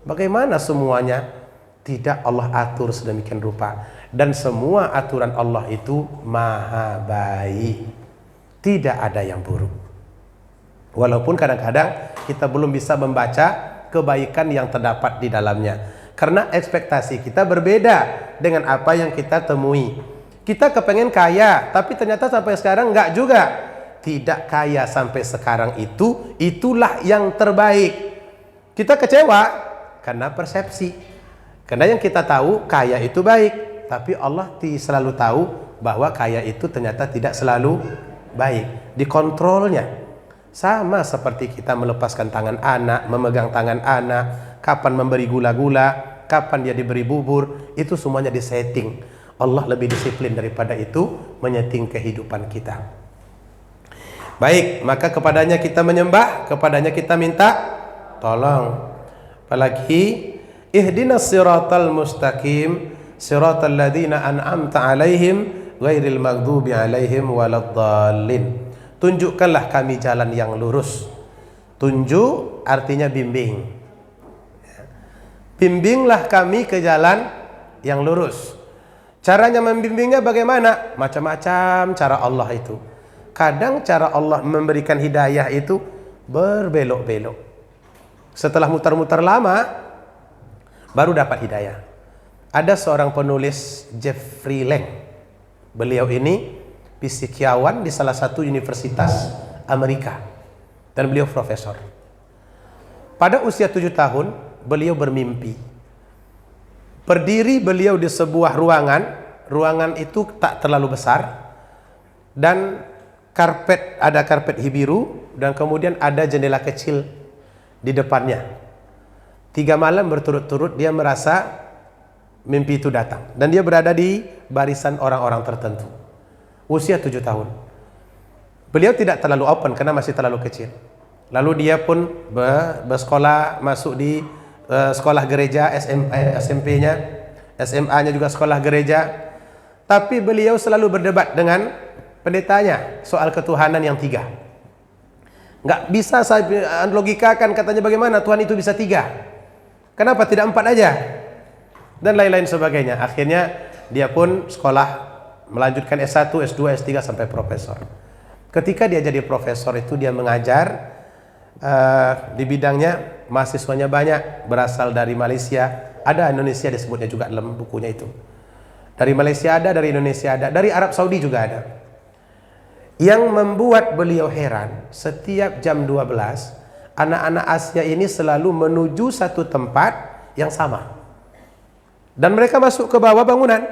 [SPEAKER 1] Bagaimana semuanya? Tidak Allah atur sedemikian rupa. Dan semua aturan Allah itu maha baik. Tidak ada yang buruk. Walaupun kadang-kadang kita belum bisa membaca kebaikan yang terdapat di dalamnya. Karena ekspektasi kita berbeda dengan apa yang kita temui. Kita kepengen kaya, tapi ternyata sampai sekarang enggak juga. Tidak kaya sampai sekarang itulah yang terbaik. Kita kecewa karena persepsi. Karena yang kita tahu kaya itu baik, tapi Allah selalu tahu bahwa kaya itu ternyata tidak selalu baik. Dikontrolnya. Sama seperti kita melepaskan tangan anak, memegang tangan anak, kapan memberi gula-gula, kapan dia diberi bubur, itu semuanya disetting. Allah lebih disiplin daripada itu menyeting kehidupan kita. Baik, maka kepadanya kita menyembah, kepadanya kita minta tolong. Apalagi ihdinas siratal mustaqim siratal ladzina an'amta 'alaihim ghairil maghdubi 'alaihim waladdallin. Tunjukkanlah kami jalan yang lurus. Tunjuk artinya bimbing. Bimbinglah kami ke jalan yang lurus. Caranya membimbingnya bagaimana? Macam-macam cara Allah itu. Kadang cara Allah memberikan hidayah itu berbelok-belok. Setelah mutar-mutar lama, baru dapat hidayah. Ada seorang penulis, Jeffrey Lang. Beliau ini fisikawan di salah satu universitas Amerika. Dan beliau profesor. Pada usia 7 tahun, beliau bermimpi. Berdiri beliau di sebuah ruangan. Ruangan itu tak terlalu besar. Dan ada karpet biru. Dan kemudian ada jendela kecil di depannya. 3 malam berturut-turut dia merasa mimpi itu datang. Dan dia berada di barisan orang-orang tertentu. Usia 7 tahun. Beliau tidak terlalu open karena masih terlalu kecil. Lalu dia pun bersekolah, masuk di sekolah gereja, SMP-nya, SMA-nya juga sekolah gereja. Tapi beliau selalu berdebat dengan pendetanya soal ketuhanan yang 3. Nggak bisa saya logikakan, katanya bagaimana Tuhan itu bisa 3? Kenapa tidak 4 aja? Dan lain-lain sebagainya. Akhirnya dia pun sekolah, melanjutkan S1, S2, S3 sampai profesor. Ketika dia jadi profesor itu dia mengajar di bidangnya. Mahasiswanya banyak, berasal dari Malaysia, ada Indonesia disebutnya juga dalam bukunya itu. Dari Malaysia ada, dari Indonesia ada, dari Arab Saudi juga ada. Yang membuat beliau heran, setiap jam 12 anak-anak Asia ini selalu menuju satu tempat yang sama. Dan mereka masuk ke bawah bangunan.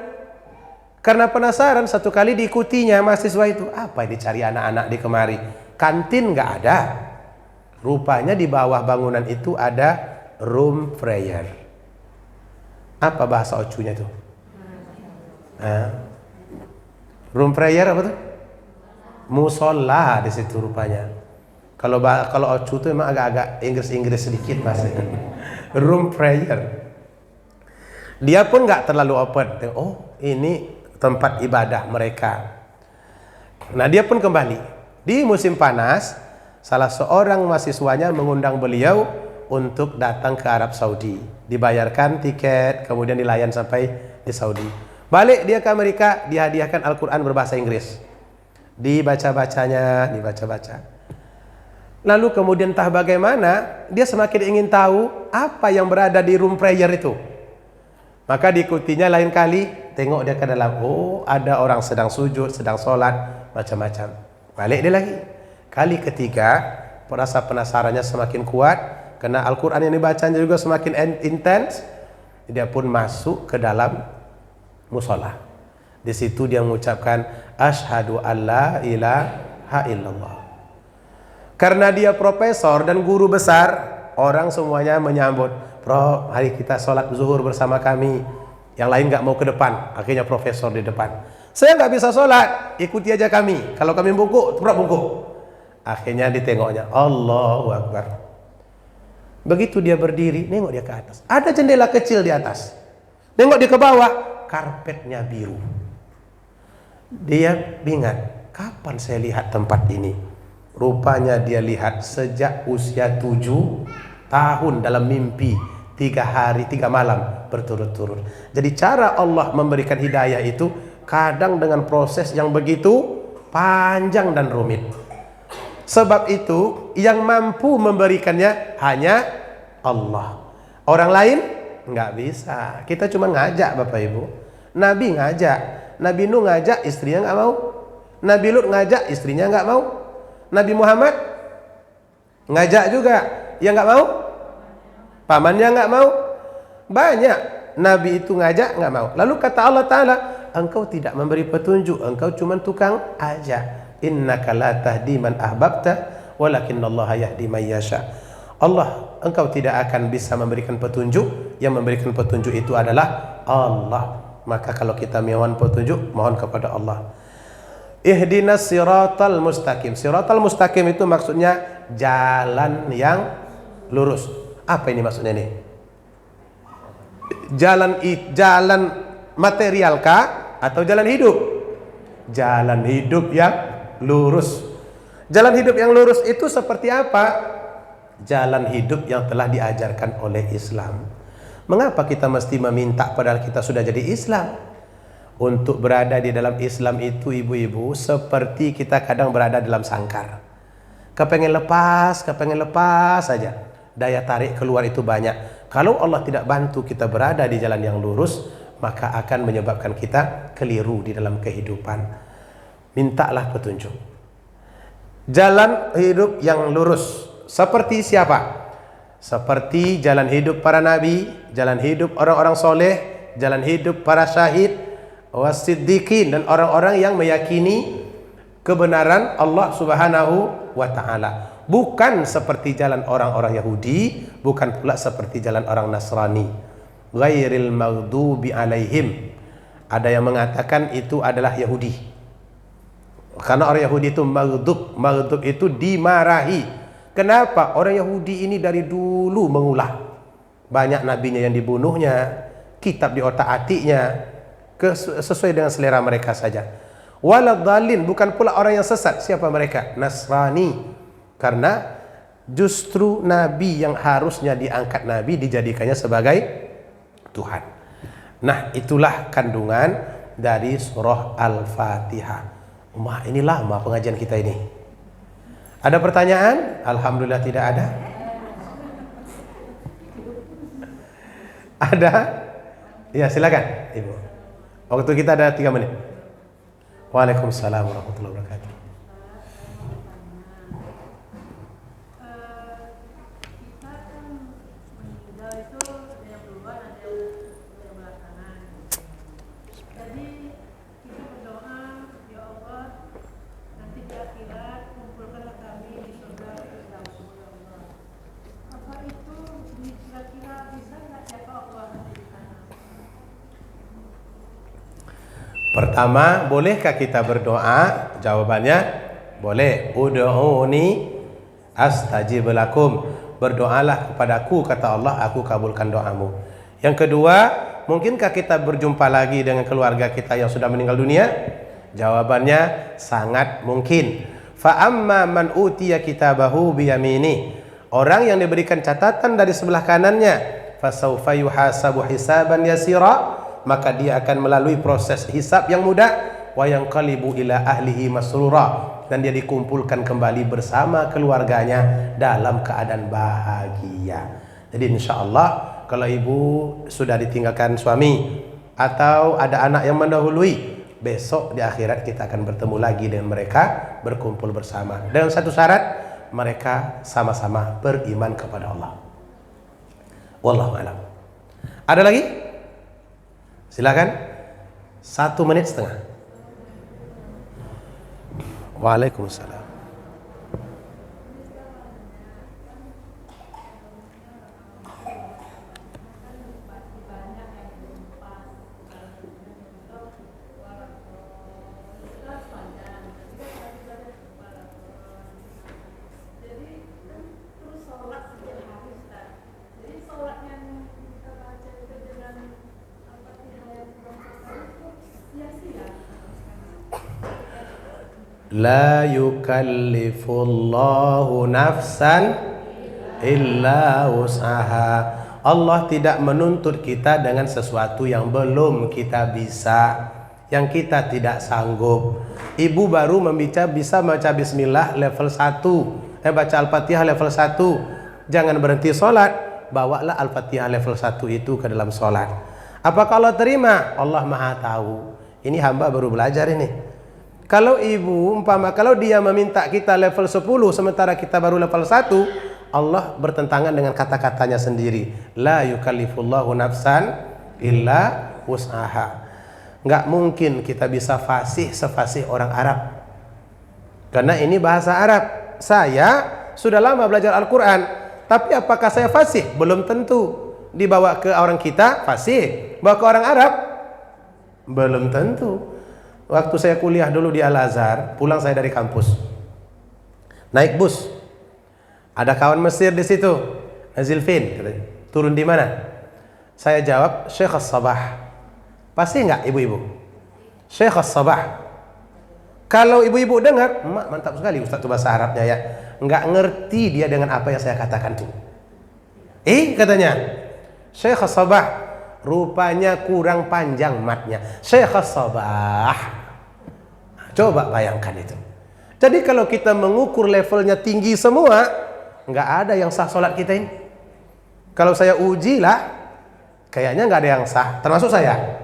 [SPEAKER 1] Karena penasaran, satu kali diikutinya mahasiswa itu, apa yang dicari anak-anak di kemari? Kantin nggak ada. Rupanya di bawah bangunan itu ada room prayer. Apa bahasa Ocunya itu? Room prayer apa tuh? Musola di situ rupanya. Kalau Ocu itu memang agak-agak Inggris sedikit bahasanya. Room prayer. Dia pun nggak terlalu open. Oh, ini tempat ibadah mereka. Nah, dia pun kembali. Di musim panas, salah seorang mahasiswanya mengundang beliau untuk datang ke Arab Saudi. Dibayarkan tiket, kemudian dilayan sampai di Saudi. Balik dia ke Amerika, dihadiahkan Al-Quran berbahasa Inggris. Dibaca-bacanya, dibaca-baca. Lalu kemudian entah bagaimana, dia semakin ingin tahu apa yang berada di room prayer itu. Maka diikutinya lain kali, tengok dia ke dalam. Oh, ada orang sedang sujud, sedang sholat, macam-macam. Balik dia lagi. Kali ketiga, rasa penasarannya semakin kuat, karena Al-Quran yang dibacanya juga semakin intens. Dia pun masuk ke dalam musola. Di situ dia mengucapkan asyhadu alla ilaha illallah. Karena dia profesor dan guru besar, orang semuanya menyambut. Prof, hari kita sholat zuhur bersama kami. Yang lain nggak mau ke depan, akhirnya profesor di depan. Saya nggak bisa sholat, ikuti aja kami. Kalau kami bungkuk, bungkuk. Akhirnya ditengoknya, Allahu Akbar. Begitu dia berdiri, nengok dia ke atas. Ada jendela kecil di atas. Nengok dia ke bawah, karpetnya biru. Dia bingat, kapan saya lihat tempat ini? Rupanya dia lihat sejak usia 7 tahun dalam mimpi, 3 hari 3 malam berturut-turut. Jadi cara Allah memberikan hidayah itu kadang dengan proses yang begitu panjang dan rumit. Sebab itu yang mampu memberikannya hanya Allah. Orang lain nggak bisa. Kita cuma ngajak Bapak Ibu. Nabi ngajak. Nabi Nuh ngajak, istrinya nggak mau. Nabi Lut ngajak, istrinya nggak mau. Nabi Muhammad ngajak juga, ya nggak mau. Pamannya nggak mau. Banyak Nabi itu ngajak nggak mau. Lalu kata Allah Ta'ala, engkau tidak memberi petunjuk, engkau cuma tukang ajak. Innaka la tahdi man ahbabta walakinallaha yahdi man yasha. Allah, engkau tidak akan bisa memberikan petunjuk, yang memberikan petunjuk itu adalah Allah. Maka kalau kita mohon petunjuk, mohon kepada Allah. Ihdinas siratal mustaqim. Siratal mustaqim itu maksudnya jalan yang lurus. Apa ini maksudnya nih? Jalan material kah atau jalan hidup? Jalan hidup yang lurus. Jalan hidup yang lurus itu seperti apa? Jalan hidup yang telah diajarkan oleh Islam. Mengapa kita mesti meminta padahal kita sudah jadi Islam? Untuk berada di dalam Islam itu, ibu-ibu, seperti kita kadang berada dalam sangkar. Kepengen lepas saja. Daya tarik keluar itu banyak. Kalau Allah tidak bantu kita berada di jalan yang lurus, maka akan menyebabkan kita keliru di dalam kehidupan. Mintalah petunjuk. Jalan hidup yang lurus seperti siapa? Seperti jalan hidup para nabi, jalan hidup orang-orang soleh, jalan hidup para syahid, wasiddiqin, dan orang-orang yang meyakini kebenaran Allah Subhanahu wa ta'ala. Bukan seperti jalan orang-orang Yahudi, bukan pula seperti jalan orang Nasrani. Ghairil maghdubi alaihim. Ada yang mengatakan itu adalah Yahudi. Karena orang Yahudi itu maghdub. Maghdub itu dimarahi. Kenapa? Orang Yahudi ini dari dulu mengulah. Banyak nabinya yang dibunuhnya, kitab di otak-atiknya, sesuai dengan selera mereka saja. Waladhalin, bukan pula orang yang sesat. Siapa mereka? Nasrani. Karena justru nabi yang harusnya diangkat nabi dijadikannya sebagai Tuhan. Nah, itulah kandungan dari surah Al-Fatihah. Ini lama pengajian kita ini. Ada pertanyaan? Alhamdulillah tidak ada. Ada? Ya, silakan, Ibu. Waktu kita ada 3 menit. Waalaikumsalam warahmatullahi wabarakatuh. Pertama, bolehkah kita berdoa? Jawabannya boleh. Ud'uni astajib lakum. Berdoalah kepadaku, kata Allah, aku kabulkan doamu. Yang kedua, mungkinkah kita berjumpa lagi dengan keluarga kita yang sudah meninggal dunia? Jawabannya sangat mungkin. Fa amma man utiya kitabahu biyamini. Orang yang diberikan catatan dari sebelah kanannya, fasaufa yuhasabu hisaban yasira, maka dia akan melalui proses hisab yang mudah, wa yanqalibu ila ahlihi masrura, dan dia dikumpulkan kembali bersama keluarganya dalam keadaan bahagia. Jadi insyaallah kalau ibu sudah ditinggalkan suami atau ada anak yang mendahului, besok di akhirat kita akan bertemu lagi dengan mereka, berkumpul bersama. Dengan satu syarat, mereka sama-sama beriman kepada Allah. Wallahu a'lam. Ada lagi? Silakan. 1 menit setengah. Waalaikumsalam. La yukallifullahu nafsan illa usaha. Allah tidak menuntut kita dengan sesuatu yang belum kita bisa, yang kita tidak sanggup. Ibu baru bisa baca bismillah level 1, baca Al-Fatihah level 1. Jangan berhenti sholat, bawalah Al-Fatihah level 1 itu ke dalam sholat. Apakah Allah terima? Allah Maha tahu. Ini hamba baru belajar ini. Kalau ibu kalau dia meminta kita level 10 sementara kita baru level 1, Allah bertentangan dengan kata-katanya sendiri. La yukallifullahu nafsan illa wus'aha. Nggak mungkin kita bisa fasih sefasih orang Arab. Karena ini bahasa Arab. Saya sudah lama belajar Al-Quran, tapi apakah saya fasih? Belum tentu. Dibawa ke orang kita fasih, bawa ke orang Arab belum tentu. Waktu saya kuliah dulu di Al-Azhar, pulang saya dari kampus, naik bus, ada kawan Mesir di situ, Nazil fin, katanya. Turun di mana? Saya jawab, Syekh As-Sabah. Pasti enggak ibu-ibu? Syekh As-Sabah. Kalau ibu-ibu dengar, mantap sekali Ustaz itu bahasa Arabnya ya. Enggak ngerti dia dengan apa yang saya katakan tuh. Katanya, Syekh As-Sabah. Rupanya kurang panjang matnya. Syekh As-Sabah. Coba bayangkan itu. Jadi kalau kita mengukur levelnya tinggi semua, nggak ada yang sah sholat kita ini. Kalau saya uji lah, kayaknya nggak ada yang sah, termasuk saya.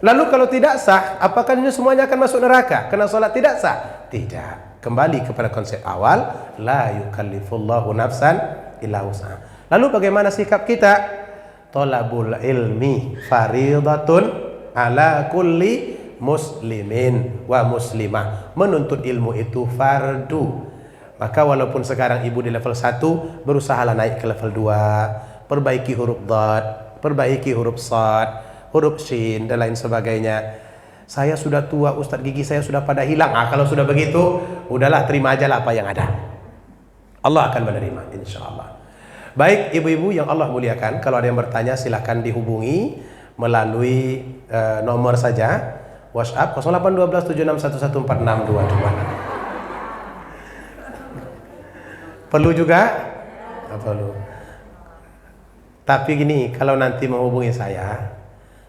[SPEAKER 1] Lalu kalau tidak sah, apakah ini semuanya akan masuk neraka karena sholat tidak sah? Tidak. Kembali kepada konsep awal, la yukallifullahu nafsan illa wus'aha. Lalu bagaimana sikap kita? Thalabul ilmi faridatun ala kulli muslimin wa muslimah. Menuntut ilmu itu fardu. Maka walaupun sekarang ibu di level 1, berusahalah naik ke level 2, perbaiki huruf dhad, perbaiki huruf shad, huruf shin dan lain sebagainya. Saya sudah tua Ustadz, gigi saya sudah pada hilang. Kalau sudah begitu, udahlah terima aja lah apa yang ada. Allah akan menerima insyaallah. Baik ibu-ibu yang Allah muliakan, kalau ada yang bertanya silahkan dihubungi melalui nomor saja WhatsApp 081276114622. Perlu juga? Perlu. Tapi gini, kalau nanti menghubungi saya,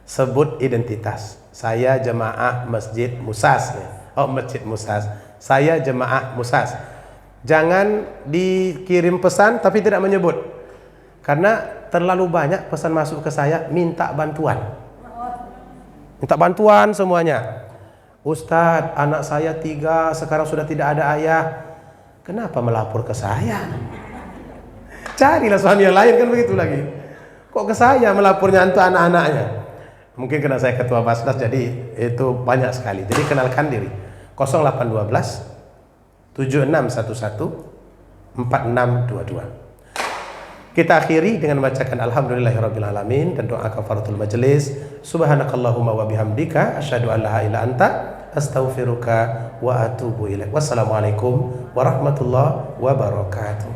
[SPEAKER 1] sebut identitas. Saya jemaah Masjid Musas. Masjid Musas. Saya jemaah Musas. Jangan dikirim pesan tapi tidak menyebut. Karena terlalu banyak pesan masuk ke saya minta bantuan. Minta bantuan semuanya. Ustadz, anak saya 3 sekarang sudah tidak ada ayah. Kenapa melapor ke saya? Carilah suami yang lain, kan begitu lagi. Kok ke saya melapornya untuk anak-anaknya? Mungkin karena saya ketua Basnas, jadi itu banyak sekali. Jadi kenalkan diri. 0812 7611 4622. Kita akhiri dengan membacakan alhamdulillahirabbil alamin dan doa kafaratul majelis. Subhanakallahumma wa bihamdika asyhadu an la ilaha illa anta astaghfiruka wa atubu ilaik. Wassalamualaikum warahmatullahi wabarakatuh.